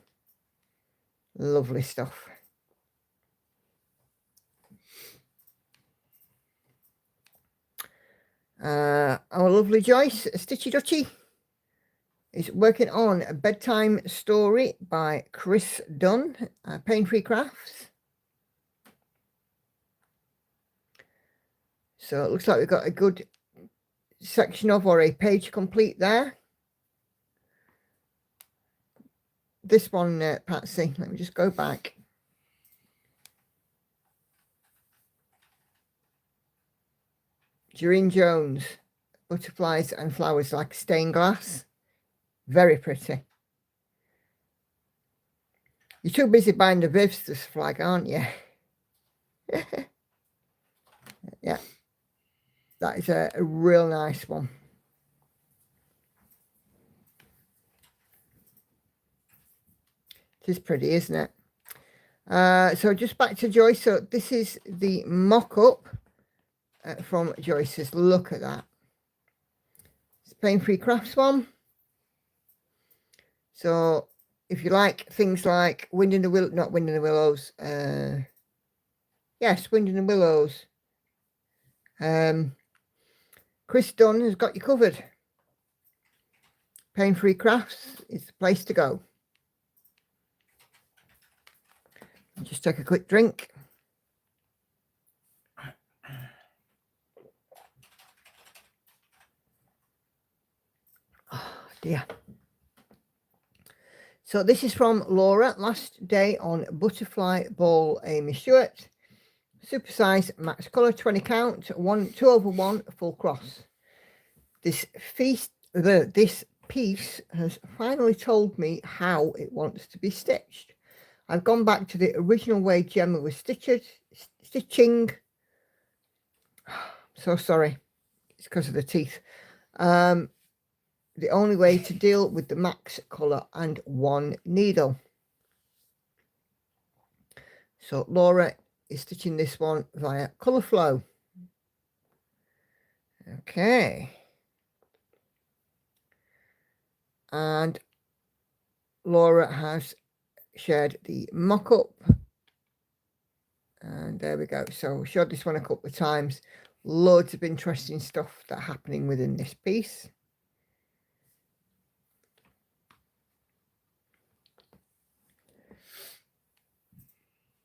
Lovely stuff. Our lovely Joyce, Stitchy Dutchy, is working on a bedtime story by Chris Dunn, Pain-Free Crafts. So it looks like we've got a good section of, or a page complete there. This one, Patsy, let me just go back. Doreen Jones, Butterflies and Flowers, like stained glass. Very pretty. You're too busy buying the Viv's flag, aren't you? Yeah. That is a real nice one. It is pretty, isn't it? So just back to Joyce. So this is the mock-up from Joyce's. Look at that. It's Pain-Free Crafts one. So if you like things like Wind in the Willows, not Wind in the Willows. Yes, Wind in the Willows. Chris Dunn has got you covered. Pain-Free Crafts is the place to go. Just take a quick drink. Oh dear. So this is from Laura. Last day on Butterfly Ball, Amy Stewart. Super size, max colour, 20 count, 2/1 full cross. This piece has finally told me how it wants to be stitched. I've gone back to the original way Gemma was stitching. So sorry, it's because of the teeth. The only way to deal with the max colour and one needle. So Laura is stitching this one via colour flow. Okay. And Laura has shared the mock-up. And there we go. So I showed this one a couple of times. Loads of interesting stuff that's happening within this piece.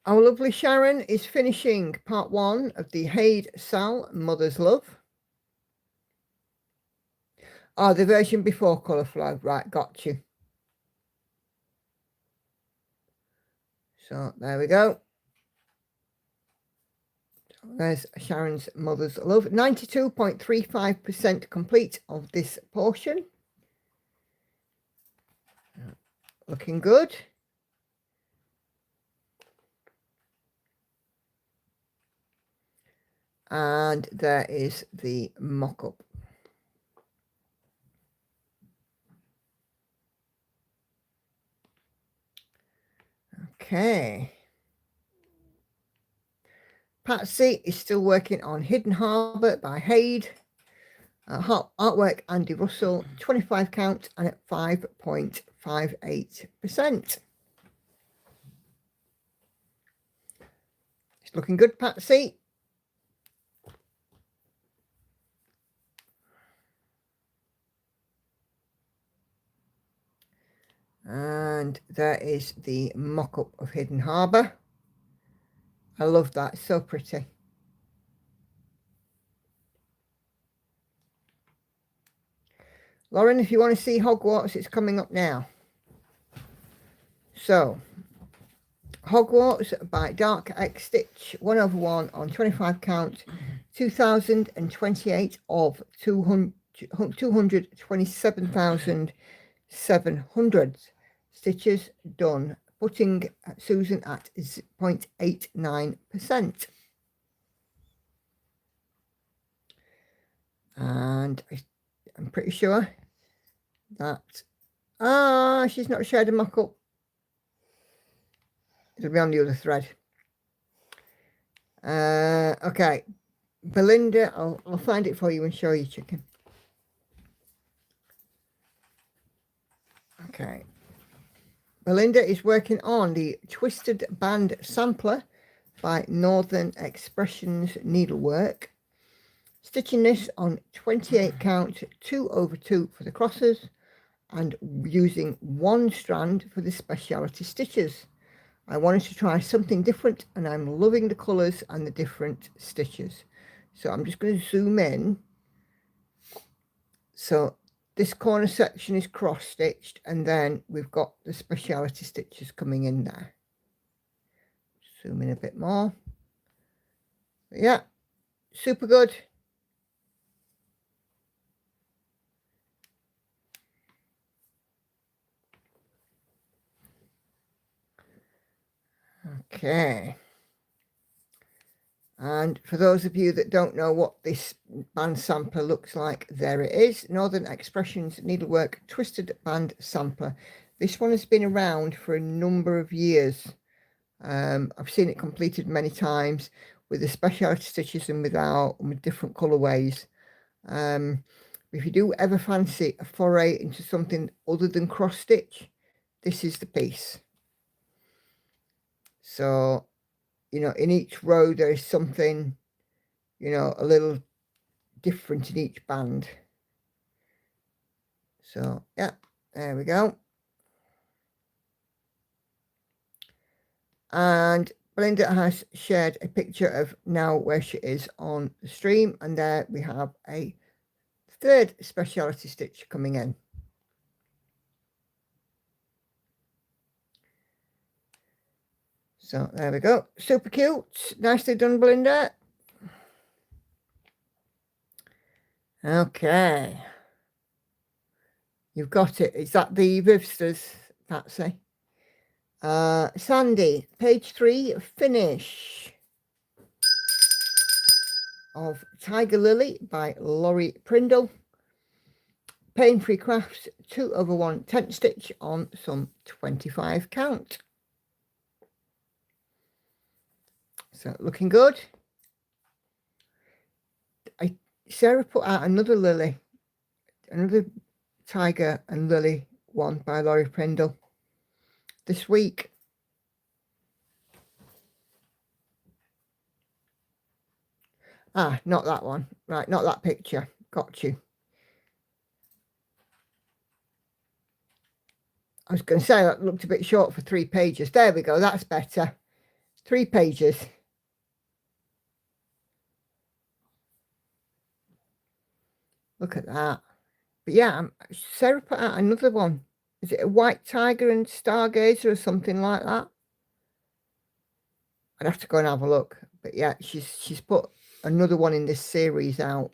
Our lovely Sharon is finishing part 1 of the Haid Sal Mother's Love. Oh, the version before colour flow. Right, got you. So there we go. There's Sharon's Mother's Love. 92.35% complete of this portion. Looking good. And there is the mock-up. Okay. Patsy is still working on Hidden Harbour by Haid. Artwork Andy Russell, 25 count and at 5.58%. It's looking good, Patsy. And there is the mock-up of Hidden Harbour. I love that, it's so pretty. Lauren, if you want to see Hogwarts, it's coming up now. So, Hogwarts by Dark X Stitch, 1/1 on 25 count, 2028 of 227,700 stitches done, putting Susan at 0.89%. And I'm pretty sure that she's not shared a mock-up. It'll be on the other thread. Okay, Belinda, I'll find it for you and show you, chicken. Okay, Belinda is working on the Twisted Band Sampler by Northern Expressions Needlework, stitching this on 28 count 2/2 for the crosses and using one strand for the specialty stitches. I wanted to try something different, and I'm loving the colours and the different stitches. So I'm just going to zoom in. So this corner section is cross stitched, and then we've got the specialty stitches coming in there. Zoom in a bit more. But yeah, super good. Okay. And for those of you that don't know what this band sampler looks like, there it is. Northern Expressions Needlework Twisted Band Sampler. This one has been around for a number of years. I've seen it completed many times with the specialty stitches and without, and with different colorways. If you do ever fancy a foray into something other than cross stitch, this is the piece. So, you know, in each row there is something, you know, a little different in each band. So yeah, there we go. And Belinda has shared a picture of now where she is on the stream, and there we have a third specialty stitch coming in. So there we go. Super cute. Nicely done, Belinda. Okay. You've got it. Is that the Rivsters, Patsy? Sandy, page 3, finish of Tiger Lily by Laurie Prindle. Pain-free crafts, 2/1 tent stitch on some 25 count. So looking good. Sarah put out another lily, another tiger and lily one by Laurie Prindle this week. Not that one. Right, not that picture. Got you. I was going to say that looked a bit short for 3 pages. There we go. That's better. 3 pages. Look at that. But yeah, Sarah put out another one. Is it a white tiger and stargazer or something like that? I'd have to go and have a look. But yeah, she's put another one in this series out.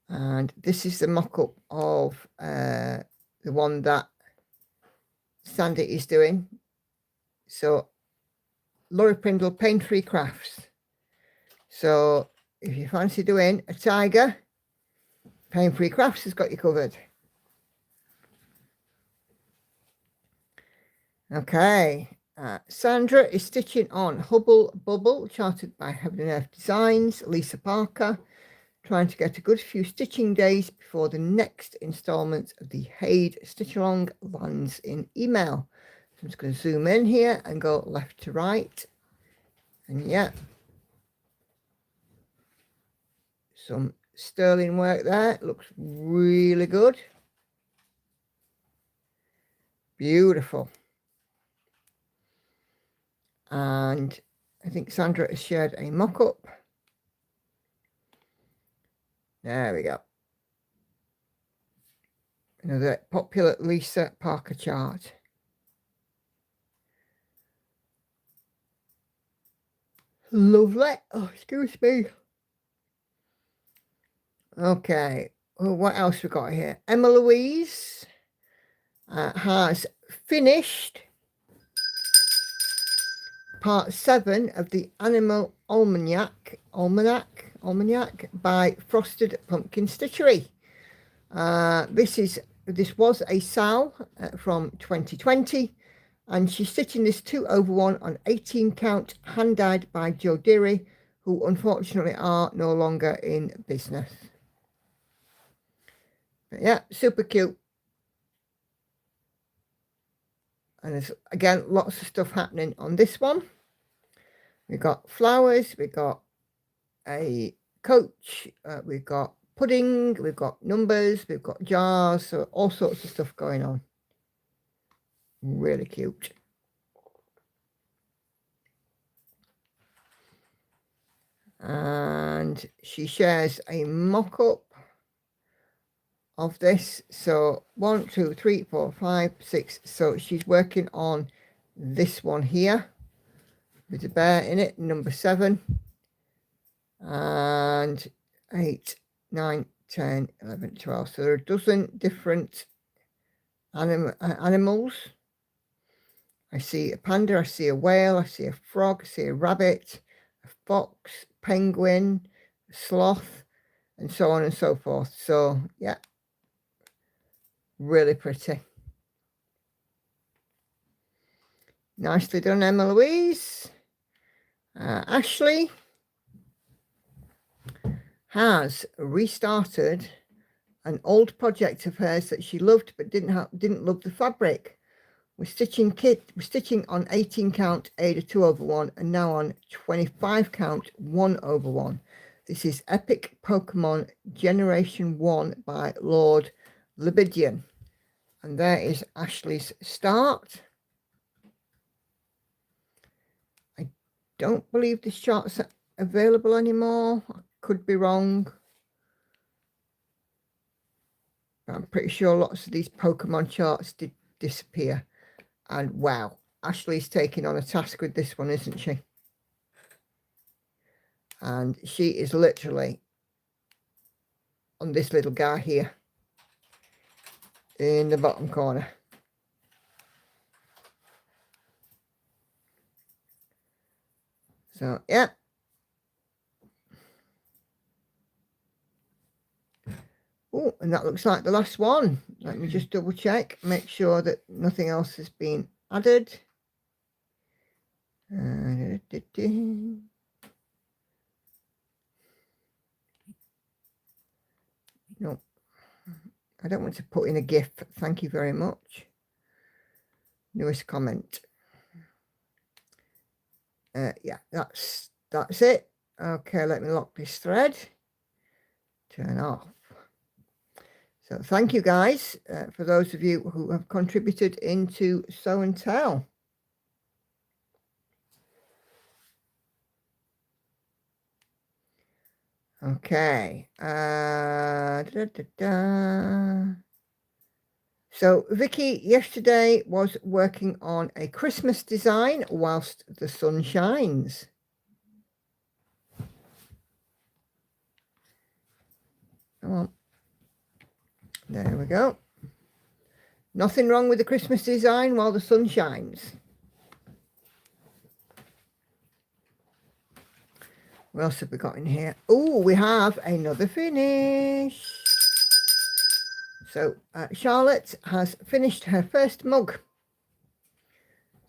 And this is the mock-up of the one that Sandy is doing. So Laurie Prindle, Pain-Free Crafts. So if you fancy doing a tiger, Pain-Free Crafts has got you covered. Okay, Sandra is stitching on Hubble Bubble, charted by Heaven and Earth Designs, Lisa Parker, trying to get a good few stitching days before the next installment of the Haid Stitch Along lands in email. So I'm just going to zoom in here and go left to right. And yeah, some sterling work there. It looks really good. Beautiful. And I think Sandra has shared a mock-up. There we go. Another popular Lisa Parker chart. Lovely. Oh, excuse me. Okay. Well, what else we got here? Emma Louise has finished part 7 of the Animal Almanac by Frosted Pumpkin Stitchery. This was a Sal from 2020, and she's stitching this 2/1 on 18 count, hand dyed by Joe Deary, who unfortunately are no longer in business. But yeah, super cute. And there's again lots of stuff happening on this one. We've got flowers, we've got a coach, we've got pudding, we've got numbers, we've got jars, so all sorts of stuff going on. Really cute. And she shares a mock-up of this. So 1, 2, 3, 4, 5, 6. So she's working on this one here with the bear in it, number 7. And 8, 9, 10, 11, 12. So there are a dozen different animals. I see a panda, I see a whale, I see a frog, I see a rabbit, a fox, penguin, a sloth, and so on and so forth. So yeah, really pretty. Nicely done, Emma Louise. Ashley has restarted an old project of hers that she loved but didn't love the fabric. We're stitching on 18 count Ada 2/1 and now on 25 count 1/1. This is Epic Pokemon Generation 1 by Lord Libidian. And there is Ashley's start. I don't believe this chart's available anymore. I could be wrong. But I'm pretty sure lots of these Pokemon charts did disappear. And wow, Ashley's taking on a task with this one, isn't she? And she is literally on this little guy here in the bottom corner. So yeah. Oh, and that looks like the last one. Let me just double check, make sure that nothing else has been added. No, I don't want to put in a GIF. Thank you very much. Newest comment. Yeah, that's it. Okay, let me lock this thread. Turn off. So thank you guys for those of you who have contributed into Sew and Tell. Okay. So Vicky yesterday was working on a Christmas design whilst the sun shines. Come on. There we go. Nothing wrong with the Christmas design while the sun shines. What else have we got in here? Oh, we have another finish. So Charlotte has finished her first mug.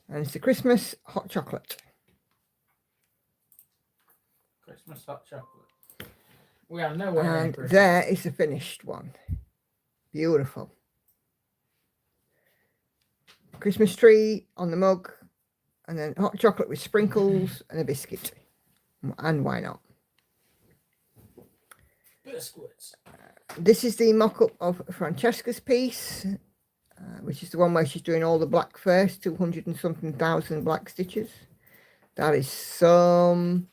And it's the Christmas hot chocolate. Christmas hot chocolate. We are nowhere. And there is the finished one. Beautiful. Christmas tree on the mug. And then hot chocolate with sprinkles and a biscuit. And why not? Biscuits. This is the mock-up of Francesca's piece, which is the one where she's doing all the black first, 200 and something thousand black stitches. That is some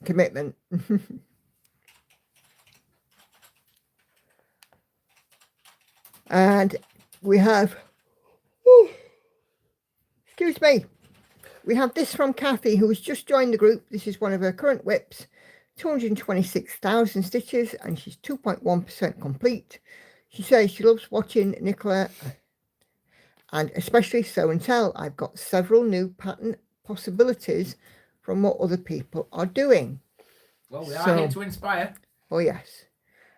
commitment. And we have, excuse me, we have this from Kathy, who has just joined the group. This is one of her current whips, 226,000 stitches, and she's 2.1% complete. She says she loves watching Nicola and especially Sew and Tell. I've got several new pattern possibilities from what other people are doing. Well, we are here to inspire. Oh, yes.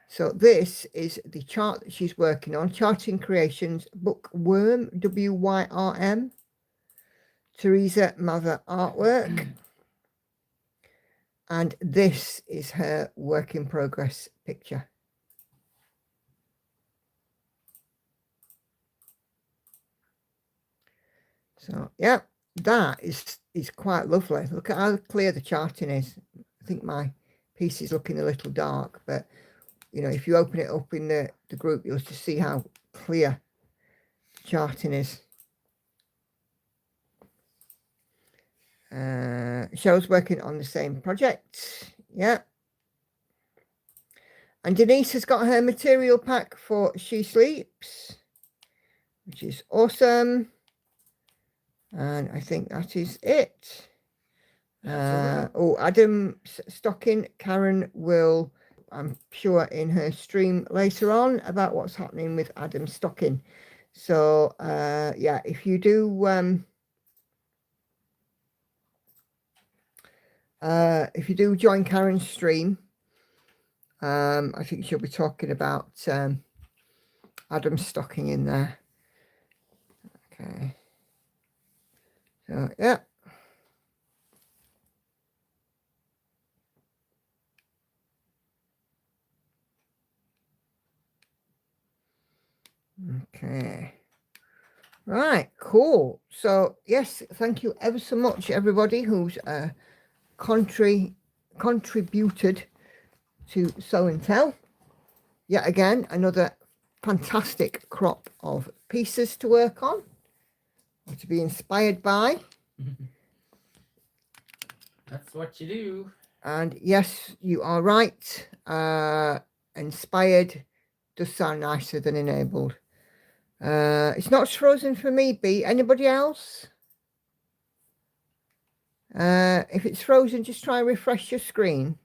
So this is the chart that she's working on, Charting Creations, Bookworm, WYRM, Teresa Mather artwork. And this is her work in progress picture. So, yeah, that is quite lovely. Look at how clear the charting is. I think my piece is looking a little dark, but, you know, if you open it up in the group, you'll just see how clear the charting is. Cheryl's working on the same project. Yeah. And Denise has got her material pack for She Sleeps, which is awesome. And I think that is it. Adam Stocking, Karen will, I'm sure, in her stream later on about what's happening with Adam Stocking. So, yeah, if you do... if you do join Karen's stream, I think she'll be talking about Adam Stocking in there. Okay. So, yeah. Okay. Right, cool. So, yes, thank you ever so much, everybody who's contributed to Sew and Tell. Yet again, another fantastic crop of pieces to work on, or to be inspired by. That's what you do. And yes, you are right. Inspired does sound nicer than enabled. It's not frozen for me, B. Anybody else? If it's frozen, just try and refresh your screen.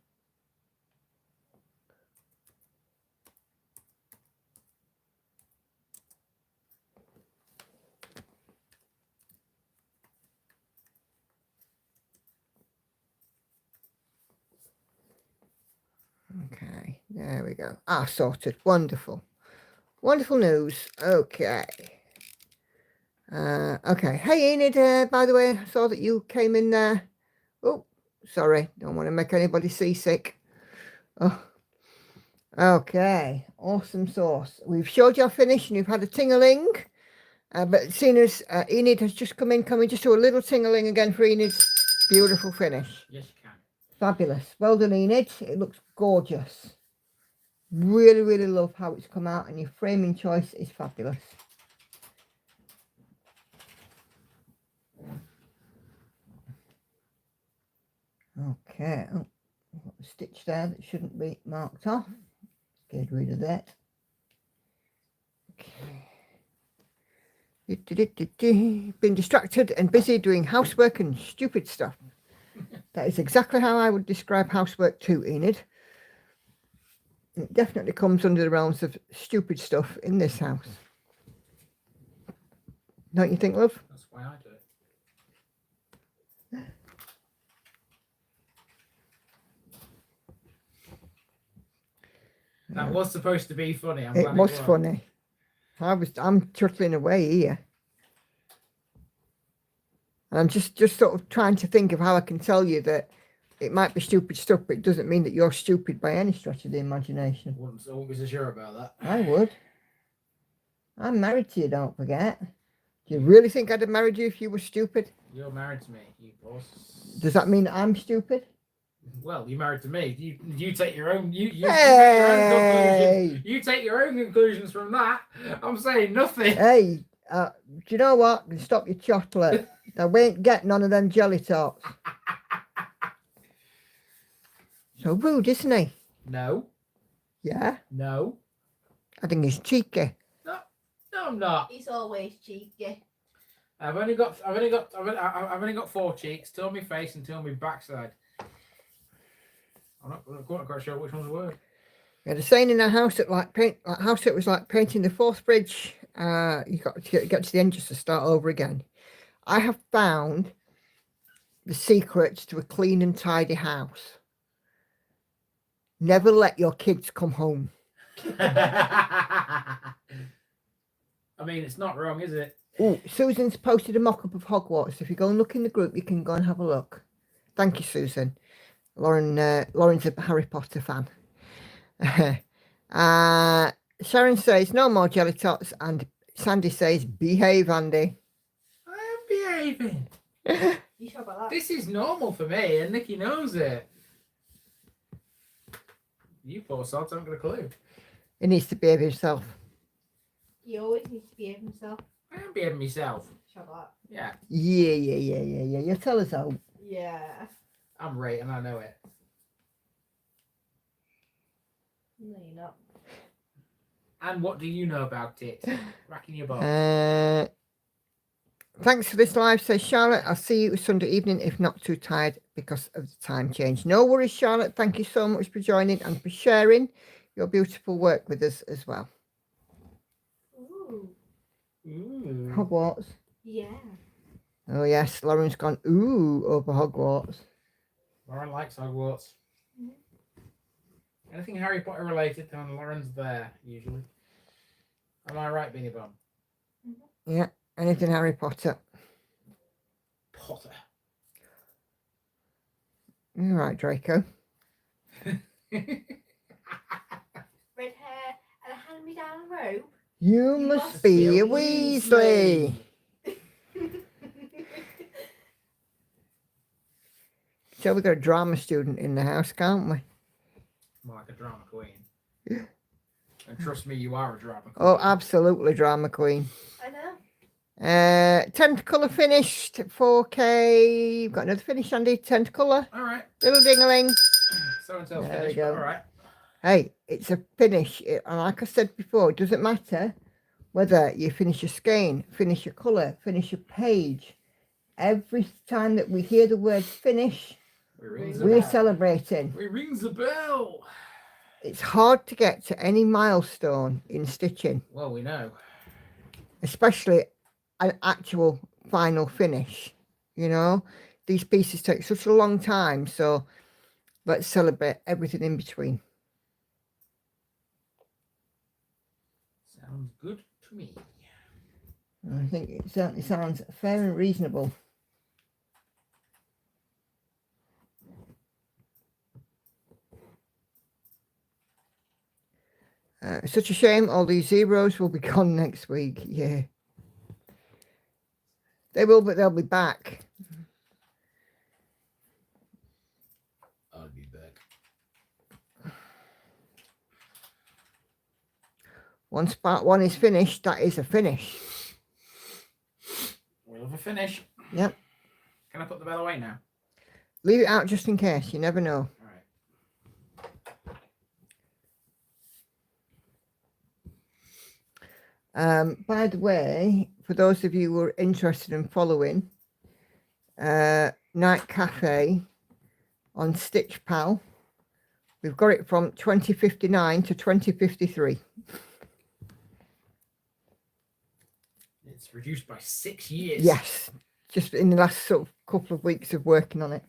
Okay, there we go. Ah, sorted. Wonderful. Wonderful news. Okay. Okay. Hey, Enid, by the way, I saw that you came in there. Oh, sorry. Don't want to make anybody seasick. Oh. Okay. Awesome sauce. We've showed you our finish and you've had a ting-a-ling. But seeing as Enid has just come in, can we just do a little ting-a-ling again for Enid's beautiful finish? Yes, you can. Fabulous. Well done, Enid. It looks gorgeous. Really, really love how it's come out, and your framing choice is fabulous. Okay. Oh, I've got a stitch there that shouldn't be marked off. Get rid of that. Okay. Been distracted and busy doing housework and stupid stuff. That is exactly how I would describe housework too, Enid. It definitely comes under the realms of stupid stuff in this house. Don't you think, love? That's why I do it. That was supposed to be funny. It was funny. I'm chuckling away here. And I'm just sort of trying to think of how I can tell you that it might be stupid stuff, but it doesn't mean that you're stupid by any stretch of the imagination. I wouldn't be so sure about that. I would. I'm married to you, don't forget. Do you really think I'd have married you if you were stupid? You're married to me, you boss. Does that mean I'm stupid? Well, you're married to me. You take your own. You Hey! take your own conclusions. You take your own conclusions from that. I'm saying nothing. Hey, do you know what? Stop your chocolate. I ain't get none of them jelly tots. So rude, isn't he? No. Yeah? No. I think he's cheeky. No, I'm not. He's always cheeky. I've only got 4 cheeks. Two on my face and 2 on my backside. I'm not quite sure which one's worse. We had a saying in our house that it was like painting the Forth Bridge. You got to get to the end just to start over again. I have found the secret to a clean and tidy house. Never let your kids come home. I mean, it's not wrong, is it? Oh, Susan's posted a mock-up of Hogwarts. If you go and look in the group, you can go and have a look. Thank you, Susan. Lauren's a Harry Potter fan. Sharon says, no more jelly tots. And Sandy says, behave, Andy. I am behaving. You sure about that? This is normal for me, and Nikki knows it. You poor sods haven't got a clue. He needs to behave himself. He always needs to behave himself. I am behaving myself. Sure about Yeah, Yeah. You tell us how. that? Yeah. I'm right, and I know it. No, you're not. And what do you know about it? Racking your bones. Thanks for this live, says Charlotte. I'll see you Sunday evening if not too tired because of the time change. No worries, Charlotte. Thank you so much for joining and for sharing your beautiful work with us as well. Ooh. Ooh. Hogwarts. Yeah. Oh, yes. Lauren's gone, ooh, over Hogwarts. Lauren likes Hogwarts. Mhm. Anything Harry Potter related, then Lauren's there, usually. Am I right, Beanie Bum? Yeah. Anything Harry Potter. Potter. You're right, Draco. Red hair and a hand-me-down robe. You must be a Weasley. So we've got a drama student in the house, can't we? More like a drama queen. And trust me, you are a drama queen. Oh, absolutely drama queen. I know. 10th colour finished, 4K. You've got another finish, Andy. 10th colour. All right. Little dingling. So until There we finished, go. all right. Hey, it's a finish. And like I said before, it doesn't matter whether you finish a skein, finish a colour, finish a page. Every time that we hear the word finish, we're celebrating. We rings the bell. It's hard to get to any milestone in stitching, Well, we know. especially an actual final finish. You know, these pieces take such a long time, so let's celebrate everything in between. Sounds good to me. I think it certainly sounds fair and reasonable. Such a shame all these zeros will be gone next week. Yeah. They will, but they'll be back. I'll be back. Once part one is finished, that is a finish. We'll have a finish. Yep. Can I put the bell away now? Leave it out just in case. You never know. All right. By the way, for those of you who are interested in following Night Cafe on Stitch Pal, we've got it from 2059 to 2053. It's reduced by 6 years. Yes, just in the last sort of couple of weeks of working on it.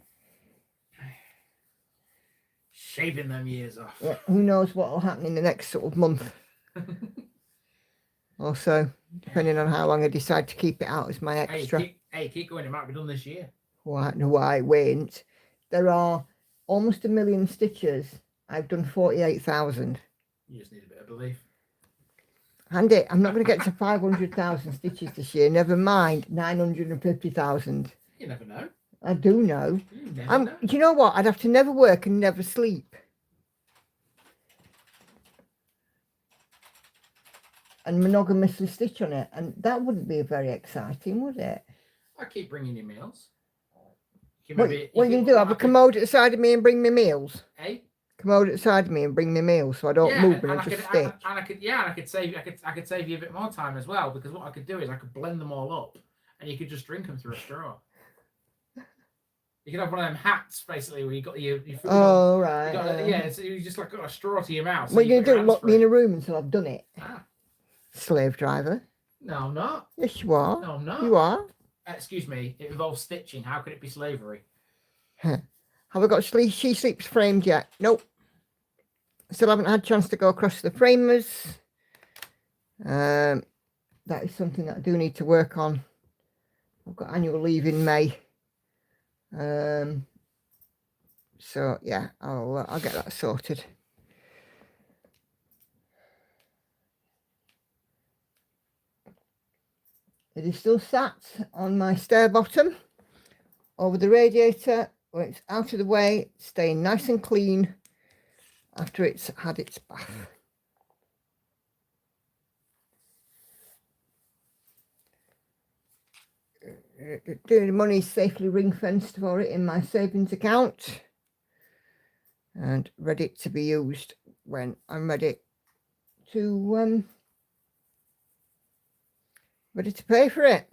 Shaving them years off. Yeah, who knows what will happen in the next sort of month or so, depending on how long I decide to keep it out as my extra. Hey, keep going. It might be done this year. Why it won't. There are almost 1 million stitches. I've done 48,000. You just need a bit of belief. Andy, I'm not going to get to 500,000 stitches this year. Never mind 950,000. You never know. I do know. You never know. Do you know what? I'd have to never work and never sleep. And monogamously stitch on it. And that wouldn't be very exciting, would it? I keep bringing you meals. What are you going to do? Have a commode at the side of me and bring me meals? Hey? Commode at the side of me and bring me meals so I don't move and I just stitch. And I could save you a bit more time as well, because what I could do is I could blend them all up and you could just drink them through a straw. You could have one of them hats basically where you got your food. Oh, right. Yeah, so you just like got a straw to your mouth. What are you going to do? Lock me in a room until I've done it? Ah. Slave driver. No, I'm not. Yes, you are. No, I'm not. You are. excuse me, it involves stitching. How could it be slavery? Have I got She Sleeps framed yet? Nope. Still haven't had a chance to go across the framers. That is something that I do need to work on. I've got annual leave in May. So yeah, I'll get that sorted. It is still sat on my stair bottom over the radiator when it's out of the way, staying nice and clean after it's had its bath. The money is safely ring fenced for it in my savings account and ready to be used when I'm ready to pay for it.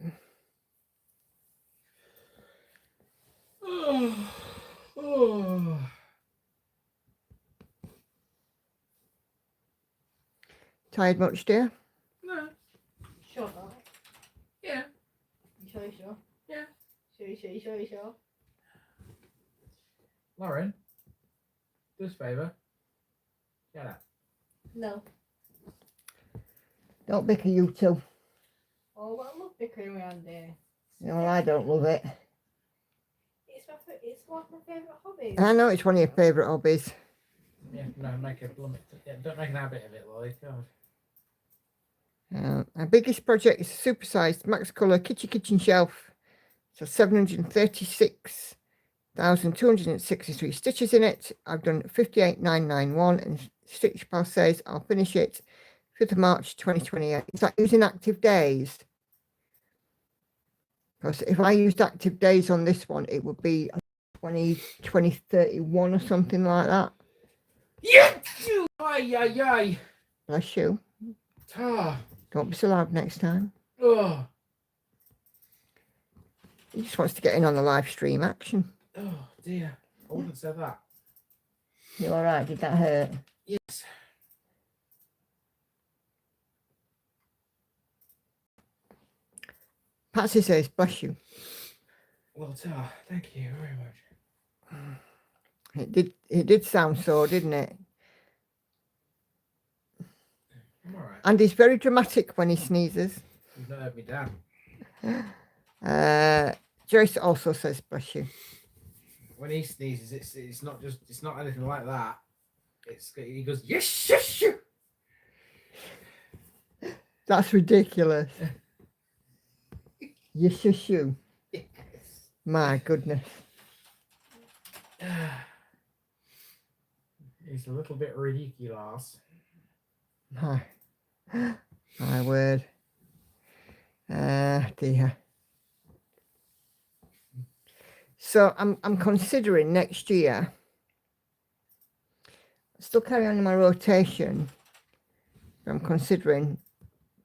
Tired much, dear? No. Sure not. Yeah. You sure, you sure? Yeah. Sure. Lauren, do us a favour. Get up. No. Don't bicker, you two. Oh, well, I love bickering around here. No, well, I don't love it. It's one of my favourite hobbies. I know it's one of your favourite hobbies. Yeah, no, make a plummet. Yeah, don't make an habit of it, Lolly. God. Our biggest project is a supersized max colour kitchen shelf. So 736,263 stitches in it. I've done 58,991 and Stitch Pal says I'll finish it 5th of March 2028. Is that using active days? Because if I used active days on this one, it would be 2031 or something like that. Yeah! Ay. Bless you. Ah. Don't be so loud next time. Oh. He just wants to get in on the live stream action. Oh, dear. I wouldn't say that. You all right? Did that hurt? Yes. Patsy says, bless you. Well, thank you very much. It did sound so, didn't it? I'm all right. And he's very dramatic when he sneezes. You've not heard me down. Joyce also says, bless you. When he sneezes, it's not anything like that. He goes, yes. That's ridiculous. Yes, you. Yes. My goodness. It's a little bit ridiculous. My word. Dear. So I'm considering next year. Still carry on in my rotation. I'm considering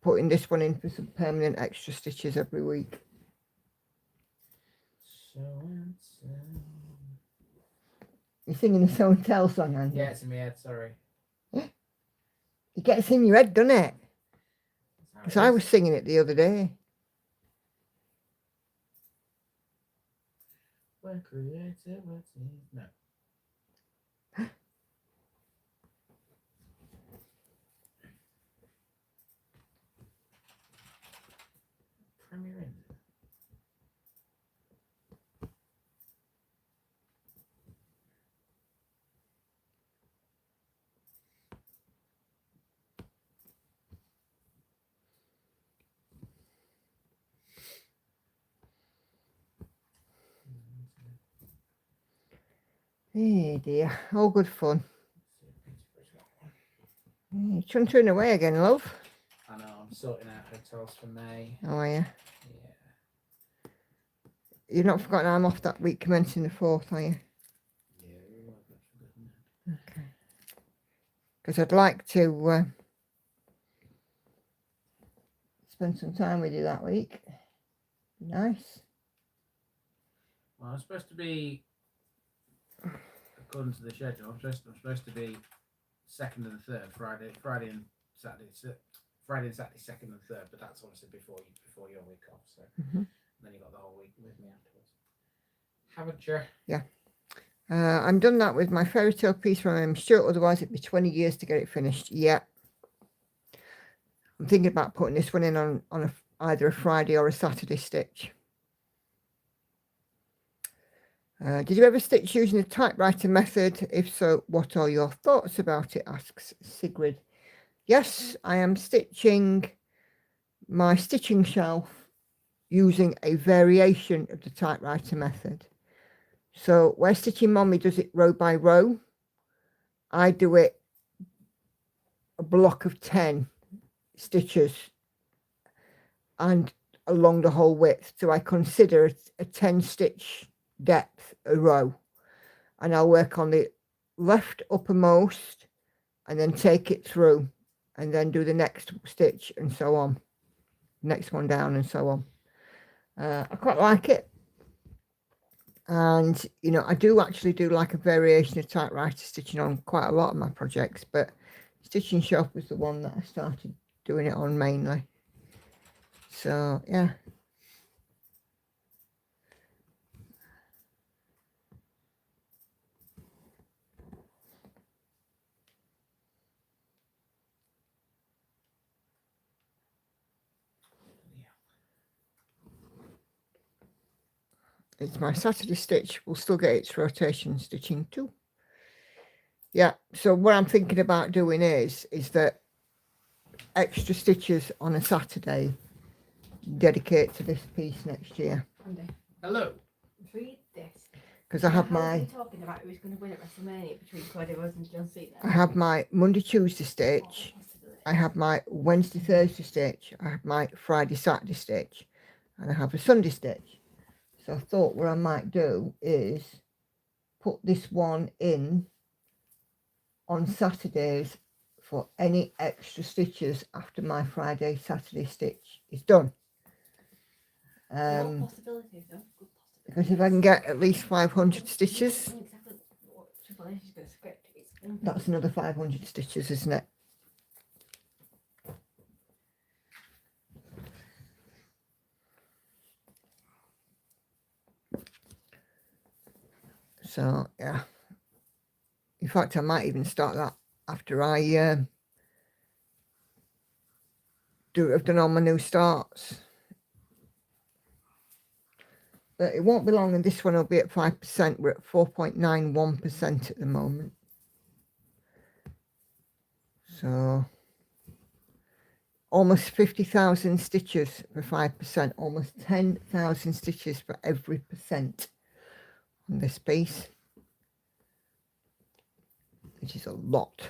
putting this one in for some permanent extra stitches every week. You're singing the show and tell song, aren't you? Yeah, it's in my head, sorry. It gets in your head, doesn't it? Because I was singing it the other day. When creativity. No. Premier in. Hey dear, all good fun. You're chuntering away again, love. I know, I'm sorting out hotels for May. How are you? Yeah. You've not forgotten I'm off that week commencing the 4th, are you? Yeah. Okay. Because I'd like to spend some time with you that week. Nice. Well, I'm supposed to be, according to the schedule, I'm supposed to be 2nd and 3rd, Friday and Saturday, 2nd and 3rd, but that's obviously before your week off. So Then you got the whole week with me afterwards. Haven't you? Yeah. I'm done that with my fairy tale piece from Stuart, otherwise it'd be 20 years to get it finished. Yeah. I'm thinking about putting this one in on either a Friday or a Saturday stitch. Did you ever stitch using a typewriter method? If so, what are your thoughts about it? Asks Sigrid. Yes, I am stitching my stitching shelf using a variation of the typewriter method. So where Stitching Mommy does it row by row, I do it a block of 10 stitches and along the whole width. So I consider a 10 stitch depth a row, and I'll work on the left uppermost and then take it through and then do the next stitch and so on, next one down and so on. I quite like it. And, you know, I do actually do like a variation of typewriter stitching on quite a lot of my projects, but Stitching Shop was the one that I started doing it on mainly. So, yeah. It's my Saturday stitch. We'll still get its rotation stitching too. Yeah, so what I'm thinking about doing is that extra stitches on a Saturday dedicate to this piece next year. Hello. Read this. Because I have How my... are we talking about who's going to win at WrestleMania between Cody Rhodes and John Cena? I have my Monday, Tuesday stitch. I have my Wednesday, Thursday stitch. I have my Friday, Saturday stitch. And I have a Sunday stitch. So I thought what I might do is put this one in on Saturdays for any extra stitches after my Friday, Saturday stitch is done. Possibilities, though. Good possibilities. Because if I can get at least 500 stitches, Exactly what Triple H is going to script. that's another 500 stitches, isn't it? So, yeah. In fact, I might even start that after I have done all my new starts. But it won't be long, and this one will be at 5%. We're at 4.91% at the moment. So, almost 50,000 stitches for 5%. Almost 10,000 stitches for every percent on this piece, which is a lot.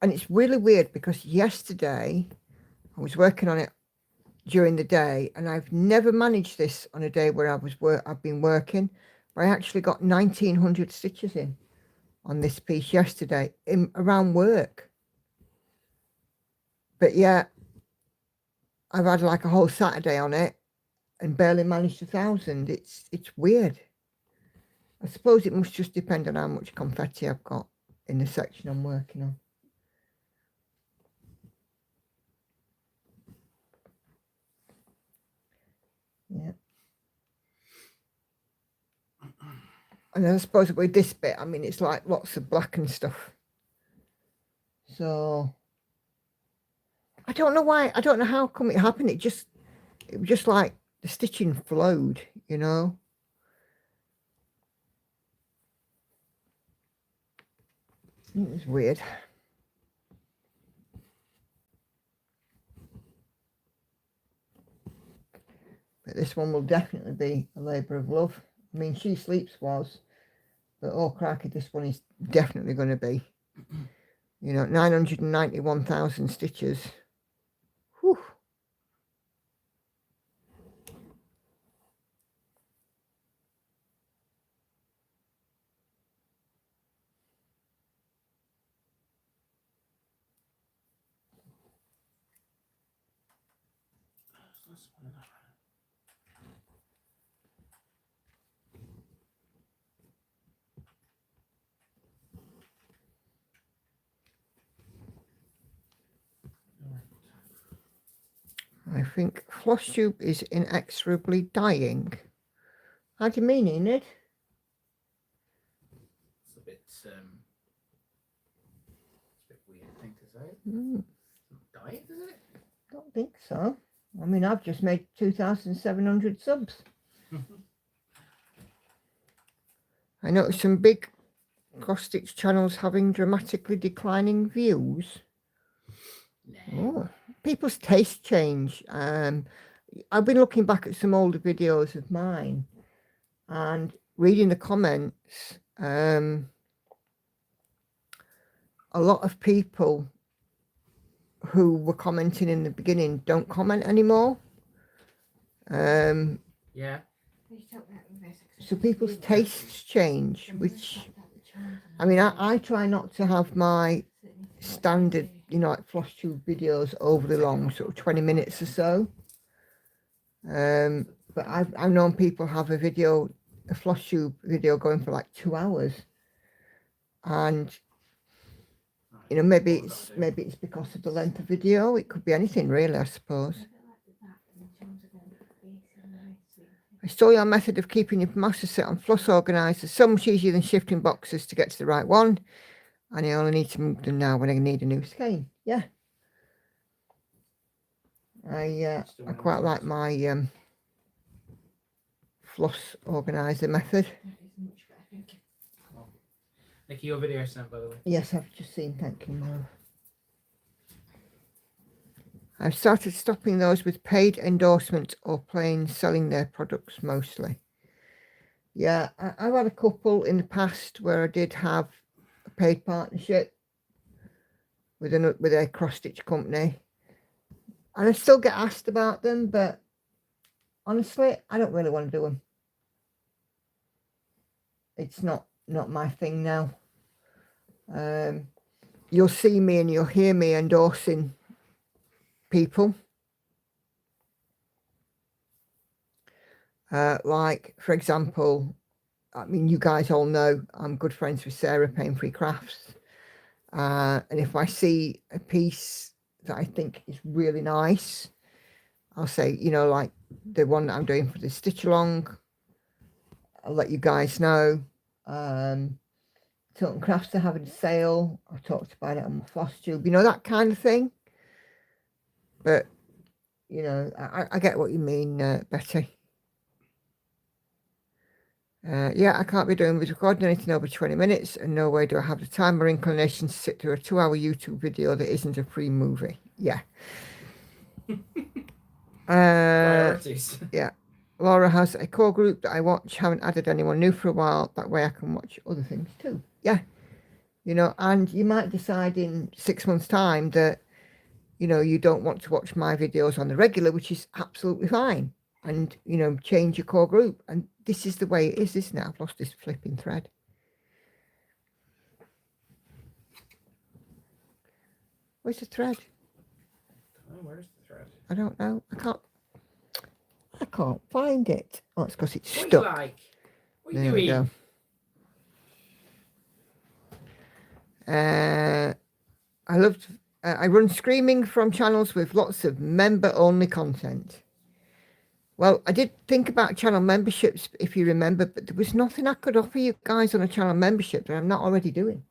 And it's really weird because yesterday I was working on it during the day, and I've never managed this on a day where I've been working, but I actually got 1900 stitches in on this piece yesterday around work. But yeah, I've had like a whole Saturday on it and barely managed 1,000. It's weird. I suppose it must just depend on how much confetti I've got in the section I'm working on. Yeah. And I suppose with this bit, I mean, it's like lots of black and stuff. So I don't know why. I don't know how come it happened. It was just like the stitching flowed, you know. It was weird. But this one will definitely be a labour of love. I mean, She Sleeps was, but oh cracky, this one is definitely going to be. You know, 991,000 stitches. Whew. think floss tube is inexorably dying. How do you mean, Enid? It's a bit weird thing to say. Mm, Diet, is it? don't think so. I mean, I've just made 2,700 subs. I noticed some big cross-stitch channels having dramatically declining views. No. Oh, people's taste change. I've been looking back at some older videos of mine and reading the comments. A lot of people who were commenting in the beginning don't comment anymore. Yeah. So people's tastes change, which, I mean, I try not to have my standard, you know, like floss tube videos overly long, sort of 20 minutes or so. But I've known people have a floss tube video going for like 2 hours. And, you know, maybe it's because of the length of video. It could be anything really, I suppose. I stole your method of keeping your master set on floss organisers. So much easier than shifting boxes to get to the right one. And I only need to move them now when I need a new skein. Yeah. I quite like my floss organiser method. Nikki, your video sent, by the way. Yes, I've just seen. Thank you, Mel. I've started stopping those with paid endorsements or plain selling their products mostly. Yeah, I've had a couple in the past where I did have a paid partnership with a cross-stitch company. And I still get asked about them, but honestly, I don't really want to do them. It's not my thing now. You'll see me and you'll hear me endorsing people. Like, for example, I mean, you guys all know I'm good friends with Sarah, Pain Free Crafts. And if I see a piece that I think is really nice, I'll say, you know, like the one that I'm doing for the stitch along, I'll let you guys know. Tilton Crafts are having a sale. I've talked about it on my floss tube, you know, that kind of thing. But, you know, I get what you mean, Betty. Yeah, I can't be doing with recording anything over 20 minutes, and no way do I have the time or inclination to sit through a 2-hour YouTube video that isn't a free movie. Yeah. Priorities. Yeah. Laura has a core group that I watch. Haven't added anyone new for a while. That way I can watch other things too. Yeah. You know, and you might decide in 6 months' time that, you know, you don't want to watch my videos on the regular, which is absolutely fine. And, you know, change your core group. And this is the way it is, isn't it? I've lost this flipping thread. Where's the thread? Oh, where's the thread? I don't know. I can't find it. Oh, it's because it's What stuck. are you like? What are There you we doing? go. I run Screaming from channels with lots of member-only content. Well, I did think about channel memberships, if you remember, but there was nothing I could offer you guys on a channel membership that I'm not already doing.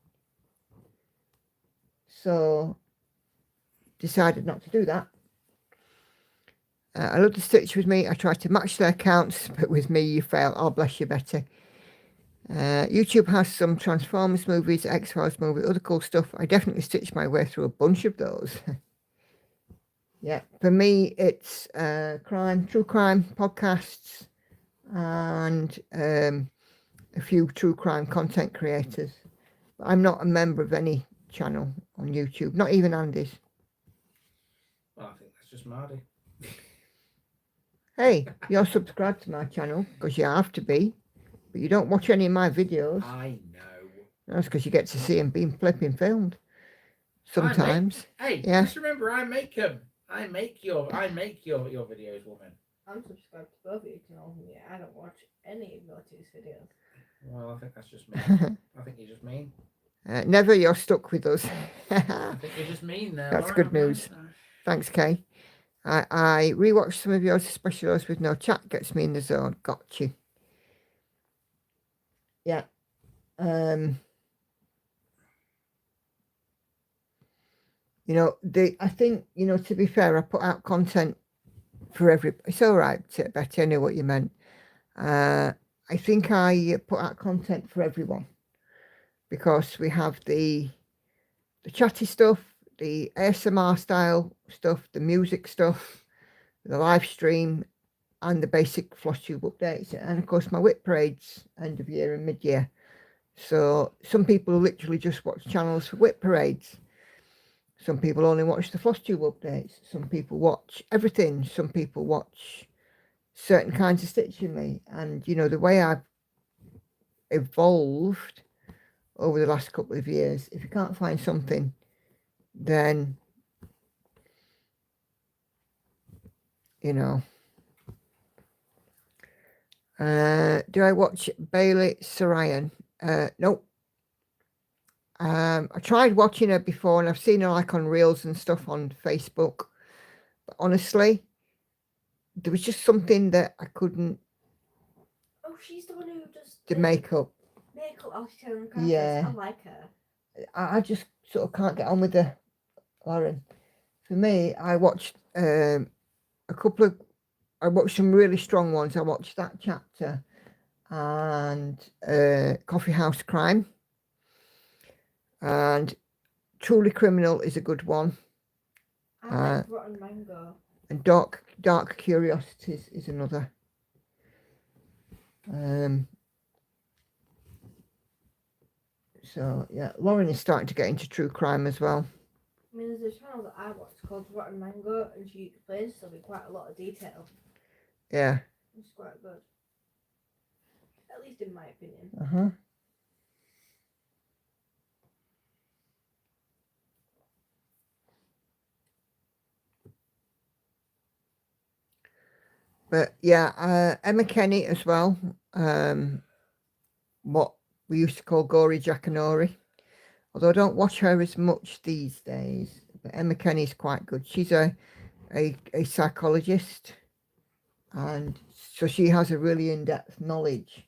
So, decided not to do that. I love to stitch with me. I try to match their accounts, but with me you fail. Oh, bless you, Betty. YouTube has some Transformers movies, X-Files movie, other cool stuff. I definitely stitched my way through a bunch of those. Yeah, for me it's true crime podcasts, and a few true crime content creators. I'm not a member of any channel on YouTube, not even Andy's. Well, I think that's just Mardy. Hey, you're subscribed to my channel because you have to be, but you don't watch any of my videos. I know. That's because you get to see them being flipping filmed sometimes. Hey, yeah. Just remember, I make them. I make your videos, woman. I'm subscribed to both of your channels, and I don't watch any of your two's videos. Well, I think that's just me. I think you're just mean. Never, you're stuck with us. I think you're just mean there. That's Laura, good news. man. Thanks, Kay. I rewatched some of yours, especially those with no chat. Gets me in the zone. Got you. Yeah. You know, I think, you know, to be fair, I put out content for every. It's all right, Betty. I know what you meant. I think I put out content for everyone because we have the chatty stuff, the ASMR style stuff, the music stuff, the live stream, and the basic floss tube updates, and of course my whip parades end of year and mid year. So some people literally just watch channels for whip parades. Some people only watch the floss tube updates. Some people watch everything. Some people watch certain kinds of stitching me. And you know, the way I've evolved over the last couple of years, if you can't find something, then you know. Do I watch Bailey Sarayan? Nope. I tried watching her before, and I've seen her like on reels and stuff on Facebook. But honestly, there was just something that I couldn't. Oh, she's the one who does The makeup. Makeup. Oh, she's telling Yeah. I like her. I just sort of can't get on with her, Lauren. For me, I watched a couple of. I watched some really strong ones. I watched that chapter and Coffee House Crime. And Truly Criminal is a good one. I like Rotten Mango. And Dark Curiosities is another. So yeah, Lauren is starting to get into true crime as well. I mean, there's a channel that I watch called Rotten Mango, and she explains stuff in quite a lot of detail. Yeah. It's quite good. At least in my opinion. Uh-huh. But yeah, Emma Kenny as well. What we used to call Gory Jackanory. Although I don't watch her as much these days. But Emma Kenny's quite good. She's a psychologist. And so she has a really in-depth knowledge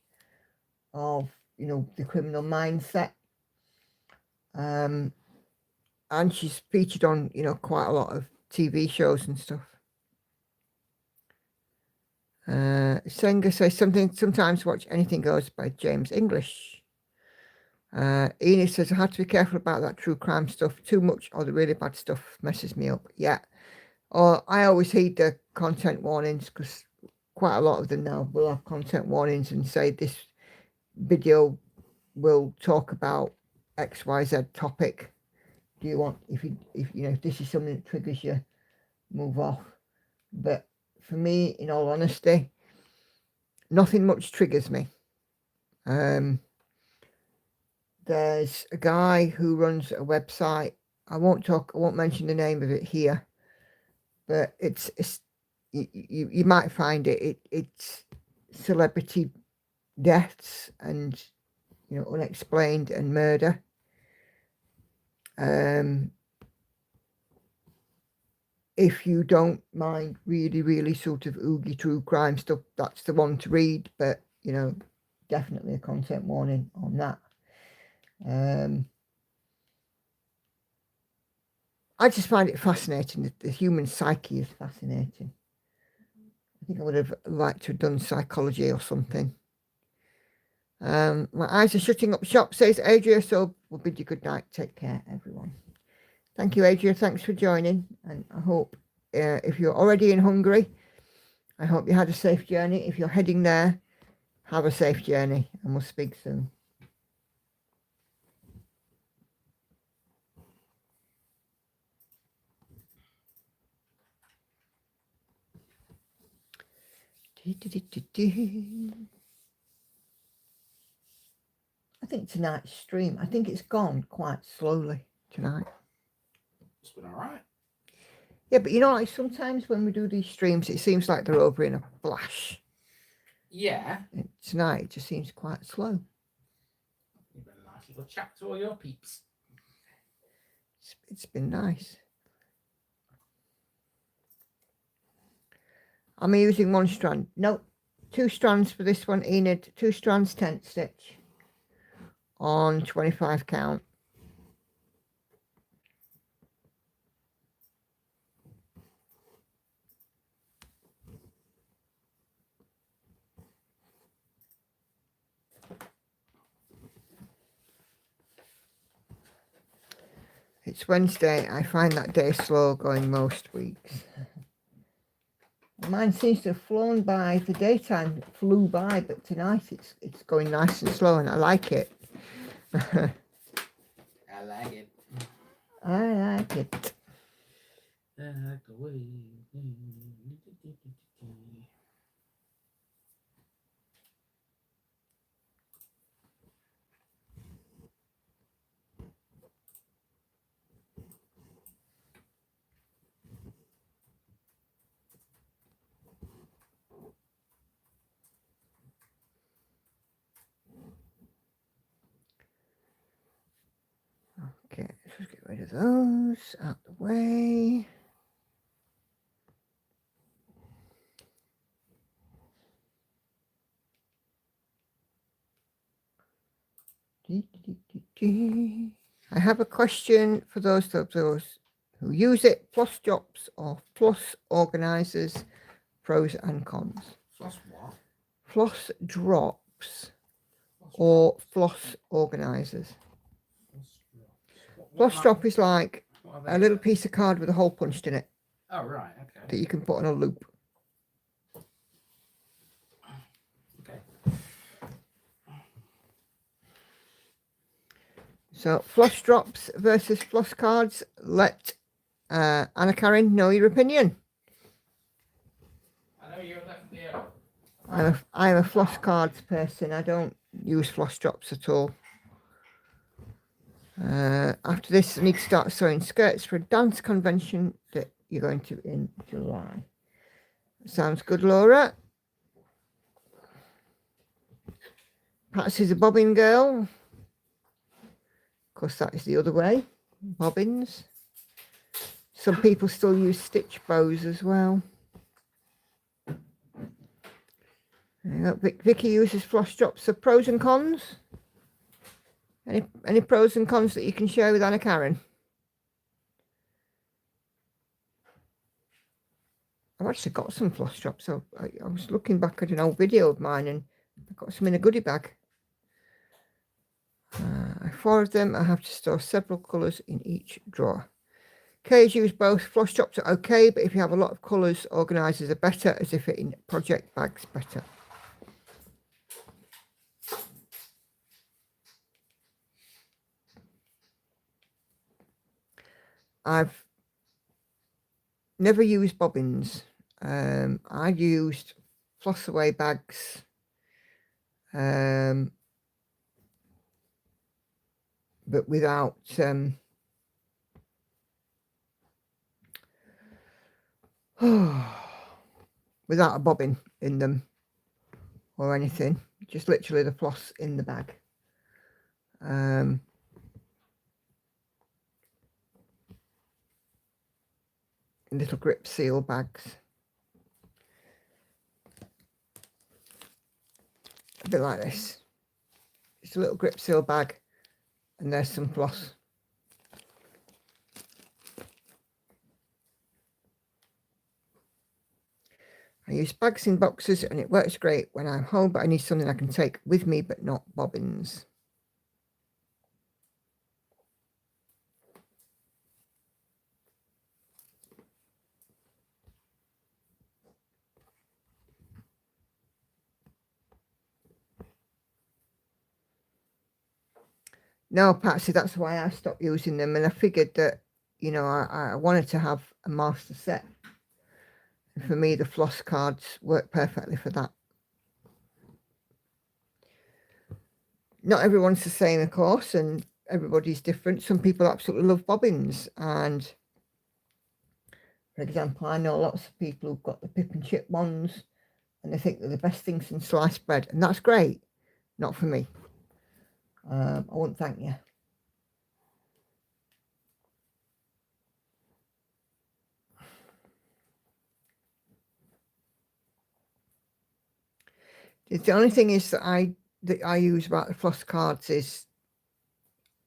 of, you know, the criminal mindset. And she's featured on, you know, quite a lot of TV shows and stuff. Senga says something. Sometimes watch Anything Goes by James English. Enid says I had to be careful about that true crime stuff. Too much or the really bad stuff messes me up. Yeah. Or I always heed the content warnings because quite a lot of them now will have content warnings and say this video will talk about XYZ topic. Do you want, if you know, if this is something that triggers you, move off. But for me, in all honesty, nothing much triggers me. There's a guy who runs a website. I won't mention the name of it here, but it's you might find it. It's celebrity deaths and, you know, unexplained and murder. If you don't mind really sort of oogie true crime stuff, that's the one to read. But, you know, definitely a content warning on that. I just find it fascinating. The human psyche is fascinating. I think I would have liked to have done psychology or something. My eyes are shutting up shop, says Adria, so we'll bid you good night. Take care, everyone. Thank you, Adria. Thanks for joining. And I hope if you're already in Hungary, I hope you had a safe journey. If you're heading there, have a safe journey, and we'll speak soon. I think tonight's stream, I think it's gone quite slowly tonight. It's been all right. Yeah, but you know, like sometimes when we do these streams, it seems like they're over in a flash. Yeah. And tonight, it just seems quite slow. You've been a nice little chat to all your peeps. It's been nice. I'm using 1 strand. No, 2 strands for this one, Enid. 2 strands, tent stitch on 25 count. It's Wednesday. I find that day slow going most weeks. Mine seems to have flown by. The daytime flew by, but tonight it's going nice and slow, and I like it. I like it. I like it. I like the way. Okay, let's get rid of those out the way. I have a question for those who use it. Floss drops or floss organizers, pros and cons. Floss what? Floss drops or floss organizers. Floss drop is like a little piece of card with a hole punched in it. Oh, right, okay. That you can put on a loop. Okay. So floss drops versus floss cards. Let Anna Karen know your opinion. I know you're left there. I'm a floss cards person. I don't use floss drops at all. After this, I need to start sewing skirts for a dance convention that you're going to in July. Sounds good, Laura. Patsy's a bobbin girl. Of course, that is the other way. Bobbins. Some people still use stitch bows as well. Vicky uses floss drops. So pros and cons? Any pros and cons that you can share with Anna Karen? I've actually got some floss drops. So I was looking back at an old video of mine and I've got some in a goodie bag. 4 of them. I have to store several colours in each drawer. Kay's use both. Floss drops are okay, but if you have a lot of colours, organisers are better, as if it in project bags better. I've never used bobbins. I used floss away bags. But without without a bobbin in them or anything, just literally the floss in the bag. Little grip seal bags, a bit like this. It's a little grip seal bag, and there's some floss. I use bags in boxes and it works great when I'm home, but I need something I can take with me, but not bobbins. No, Patsy, that's why I stopped using them. And I figured that, you know, I wanted to have a master set. And for me, the floss cards work perfectly for that. Not everyone's the same, of course, and everybody's different. Some people absolutely love bobbins. And, for example, I know lots of people who've got the pip and chip ones, and they think they're the best things since sliced bread. And that's great. Not for me. I won't thank you. It's the only thing is that I use about the floss cards is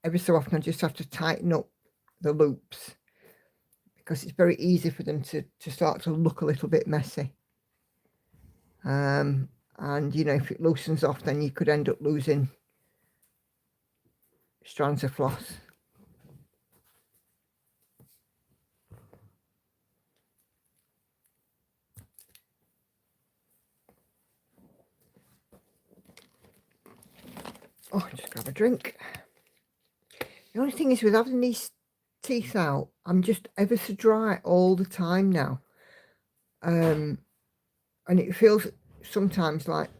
every so often I just have to tighten up the loops because it's very easy for them to start to look a little bit messy. And you know, if it loosens off, then you could end up losing strands of floss. Oh, just grab a drink. The only thing is with having these teeth out, I'm just ever so dry all the time now. And it feels sometimes like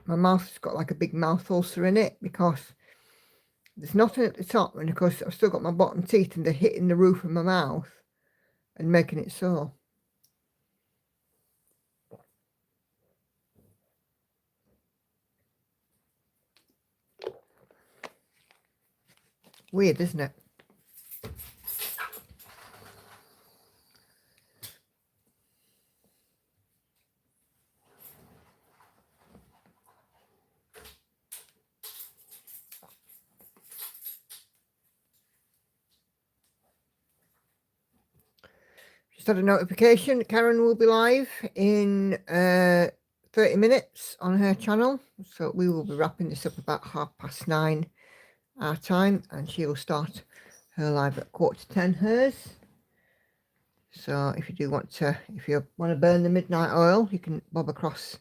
my mouth's got like a big mouth ulcer in it because there's nothing at the top, and of course I've still got my bottom teeth and they're hitting the roof of my mouth and making it sore. Weird, isn't it? Just had a notification. Karen will be live in 30 minutes on her channel. So we will be wrapping this up about 9:30 our time, and she will start her live at 9:45 hers. So if you want to burn the midnight oil, you can bob across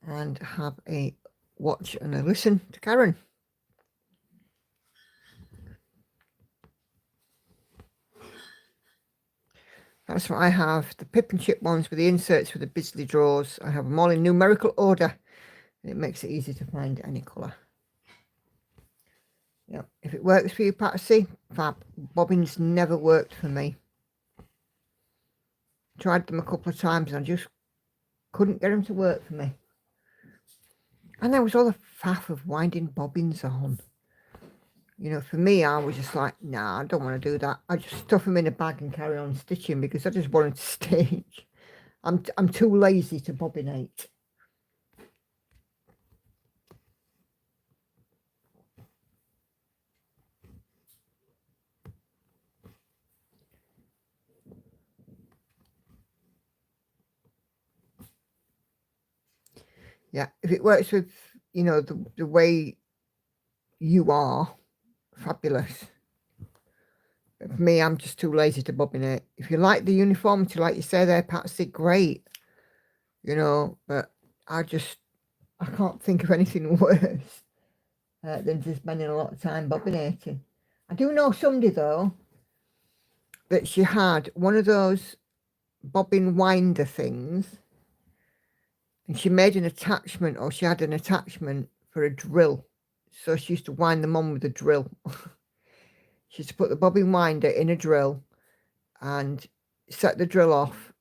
and have a watch and a listen to Karen. That's what I have, the pip and chip ones with the inserts with the Bisley drawers. I have them all in numerical order, and it makes it easy to find any colour. Yeah, if it works for you, Patsy, fab. Bobbins never worked for me. Tried them a couple of times and I just couldn't get them to work for me. And there was all the faff of winding bobbins on. You know, for me, I was just like, nah, I don't want to do that. I just stuff them in a bag and carry on stitching because I just wanted to stitch. I'm too lazy to bobbinate. Yeah, if it works with, you know, the way you are, fabulous. But for me, I'm just too lazy to bobbinate. If you like the uniformity, like you say there, Patsy, great. You know, but I can't think of anything worse than just spending a lot of time bobbinating. I do know somebody, though, that she had one of those bobbin winder things, and she made an attachment, or she had an attachment for a drill. So she used to wind them on with a drill. She used to put the bobbin winder in a drill and set the drill off,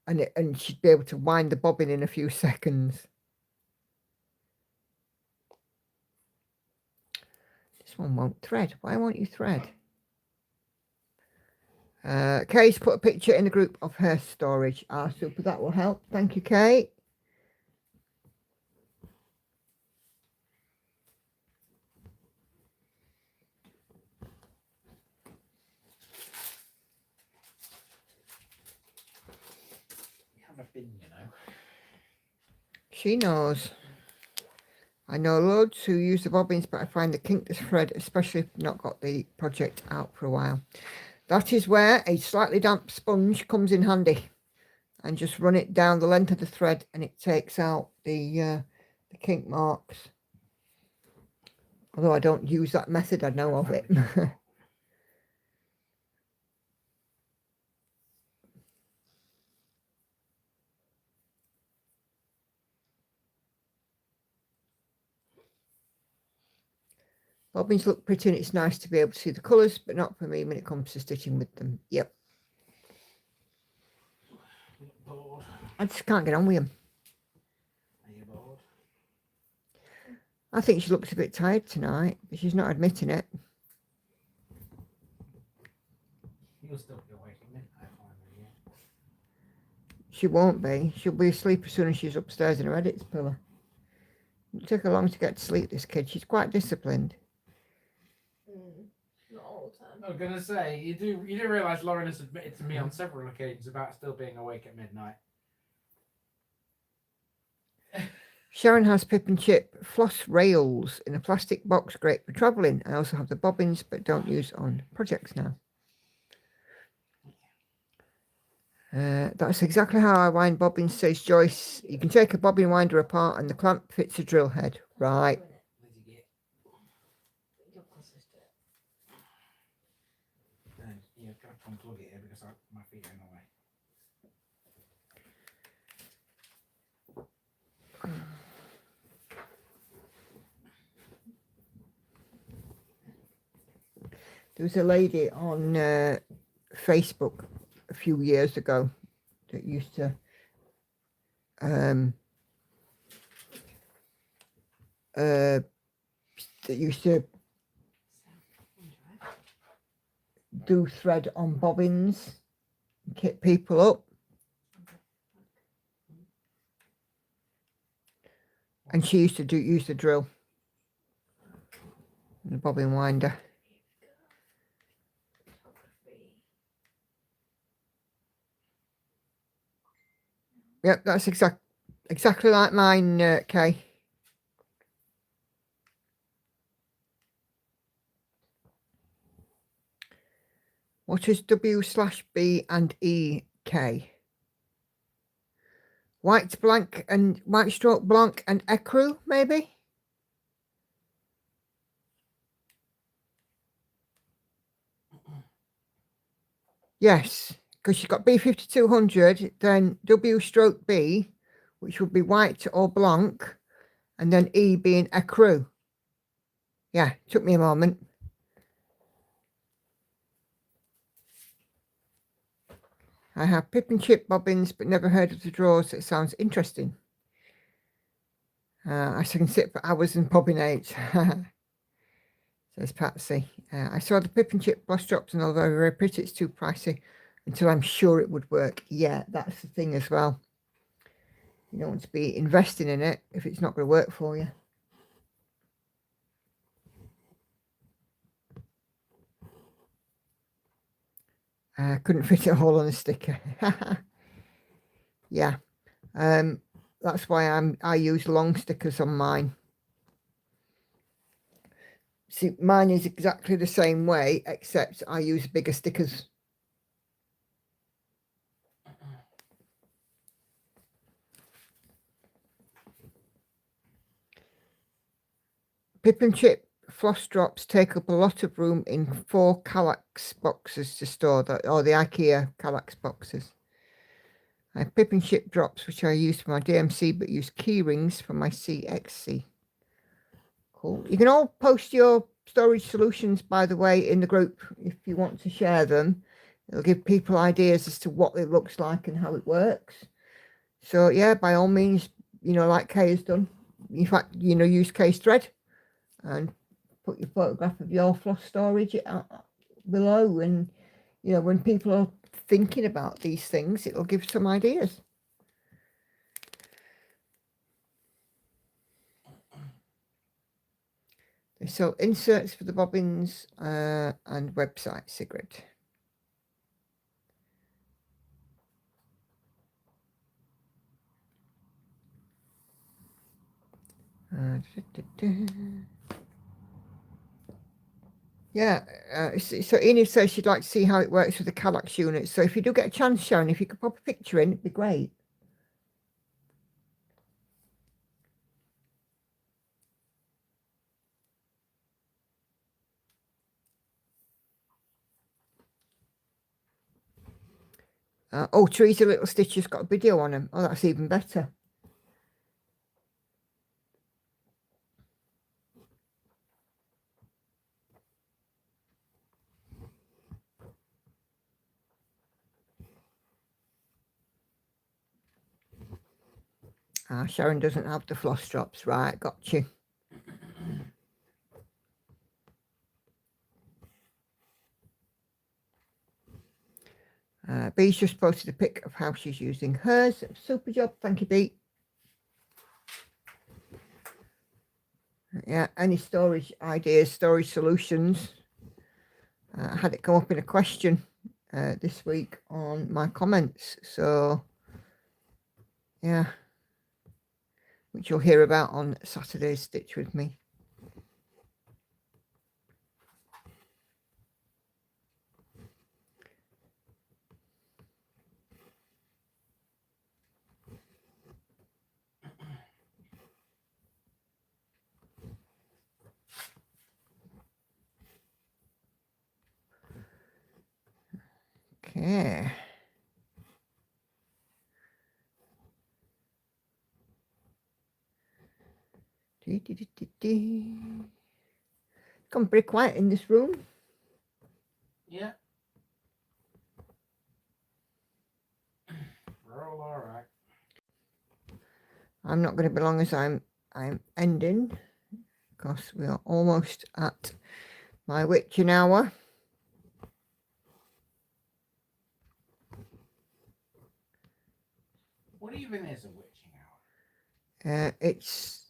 and she'd be able to wind the bobbin in a few seconds. This one won't thread. Why won't you thread? Kate's put a picture in the group of her storage. Ah, super, that will help. Thank you, Kate. You have a bin, you know. She knows. I know loads who use the bobbins, but I find the kinkless thread, especially if not got the project out for a while. That is where a slightly damp sponge comes in handy. And just run it down the length of the thread and it takes out the kink marks. Although I don't use that method, I know of it. Bobbins look pretty and it's nice to be able to see the colours, but not for me when it comes to stitching with them. Yep. Bored. I just can't get on with them. Are you bored? I think she looks a bit tired tonight, but she's not admitting it. You'll still be awake at midnight, finally, yeah. She won't be. She'll be asleep as soon as she's upstairs in her edits pillow. It took her long to get to sleep, this kid. She's quite disciplined. Not all the time. I was gonna say, you do realise Lauren has admitted to me on several occasions about still being awake at midnight. Sharon has Pip and Chip floss rails in a plastic box, great for travelling. I also have the bobbins, but don't use on projects now. That's exactly how I wind bobbins, says Joyce. You can take a bobbin winder apart and the clamp fits a drill head. Right. Yeah, I've got to unplug it here because my feet are in the way. There was a lady on Facebook a few years ago that used to do thread on bobbins and kit people up. And she used to use the drill and the bobbin winder. Yep, that's exactly like mine, Kay. What is W/B and EK? White blank and white stroke blanc and ecru, maybe? Yes, because she's got B5200, then W/B, which would be white or blanc, and then E being ecru. Yeah, took me a moment. I have Pip and Chip bobbins, but never heard of the drawers. It sounds interesting. I can sit for hours and bobbinate, says Patsy. I saw the Pip and Chip floss drops, and although very pretty, it's too pricey until I'm sure it would work. Yeah, that's the thing as well. You don't want to be investing in it if it's not going to work for you. Couldn't fit it all on a sticker. Yeah, that's why I use long stickers on mine. See, mine is exactly the same way, except I use bigger stickers. Pip and Chip floss drops take up a lot of room in 4 Kallax boxes to store that, or the IKEA Kallax boxes. I have Pip and Chip drops, which I use for my DMC, but use key rings for my CXC. Cool. You can all post your storage solutions, by the way, in the group if you want to share them. It'll give people ideas as to what it looks like and how it works. So yeah, by all means, like Kay has done. In fact, use Kay's thread and put your photograph of your floss storage below, and when people are thinking about these things, it'll give some ideas. They sell inserts for the bobbins and website, Sigrid. Yeah, so Enid says she'd like to see how it works with the Kallax unit. So if you do get a chance, Sharon, if you could pop a picture in, it'd be great. Oh, Teresa Little Stitch has got a video on them. Oh, that's even better. Sharon doesn't have the floss drops. Right, got you. Bee's just posted a pic of how she's using hers. Super job. Thank you, Bee. Yeah, any storage ideas, storage solutions? I had it come up in a question this week on my comments. So, yeah, which you'll hear about on Saturday's Stitch With Me. Okay. Gone pretty quiet in this room. Yeah. We're all right. I'm not going to be long as I'm ending, because we are almost at my witching hour. What even is a witching hour? It's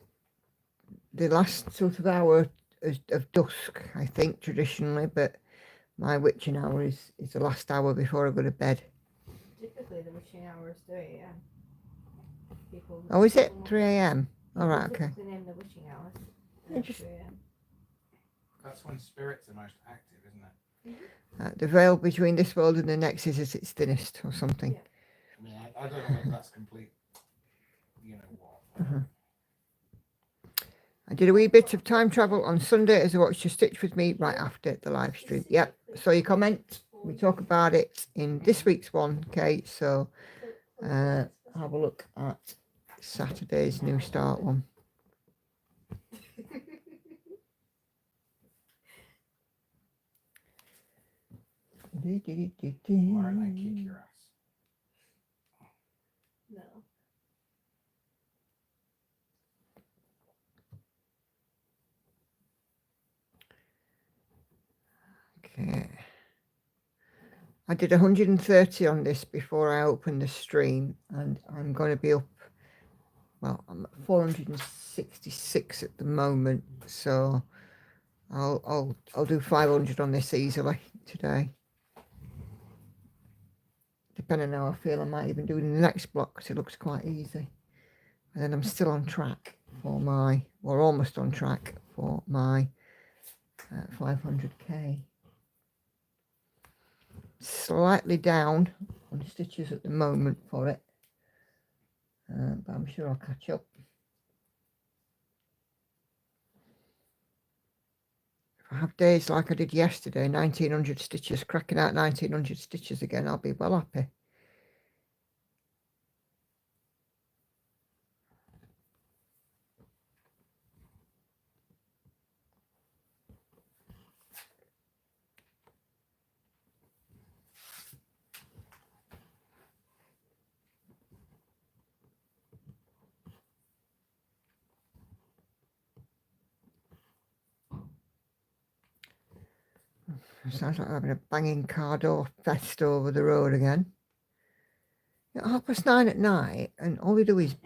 the last sort of hour of dusk, I think, traditionally, but my witching hour is the last hour before I go to bed. Typically, the witching hour is 3 a.m. Oh, is it 3 a.m.? All right, okay. They name the witching hours. Yeah, just- 3 a.m. That's when spirits are most active, isn't it? The veil between this world and the next is at its thinnest, or something. Yeah. I mean, I don't know if that's complete. You know what? Uh-huh. I did a wee bit of time travel on Sunday as I watched you Stitch With Me right after the live stream. Yep, so your comment, we talk about it in this week's one, okay? So have a look at Saturday's New Start one. Why don't I kick your ass? No. Okay. I did 130 on this before I opened the stream, and I'm going to be up, well, I'm at 466 at the moment, so I'll do 500 on this easily today. Depending on how I feel, I might even do it in the next block because it looks quite easy. And then I'm still on track for my, or almost on track for my 500k. Slightly down on stitches at the moment for it, but I'm sure I'll catch up. If I have days like I did yesterday, 1900 stitches, cracking out 1900 stitches again, I'll be well happy. Sounds like having a banging car door fest over the road again. At 9:30 at night, and all they do is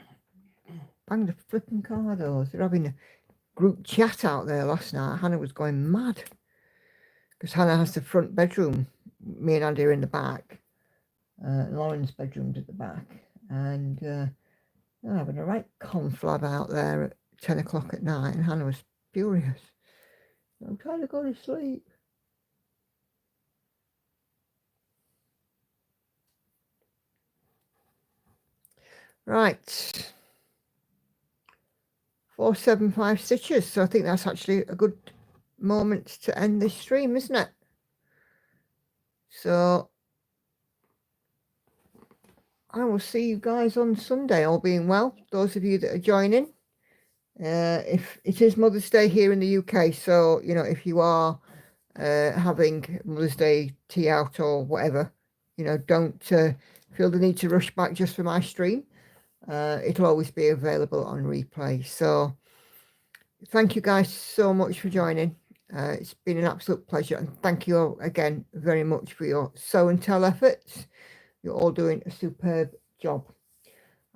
bang the flipping car doors. They're having a group chat out there last night. Hannah was going mad because Hannah has the front bedroom. Me and Andy are in the back. Lauren's bedroom's at the back, and they're having a right conflab out there at 10 o'clock at night, and Hannah was furious. I'm trying to go to sleep. Right, 475 stitches. So I think that's actually a good moment to end this stream, isn't it? So I will see you guys on Sunday, all being well. Those of you that are joining, if it is Mother's Day here in the UK, so you know, if you are having Mother's Day tea out or whatever, you know, don't feel the need to rush back just for my stream. It'll always be available on replay. So thank you guys so much for joining. It's been an absolute pleasure, and thank you all again very much for your show and tell efforts. You're all doing a superb job.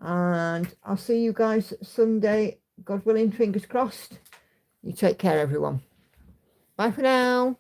And I'll see you guys Sunday, God willing, fingers crossed. You take care, everyone. Bye for now.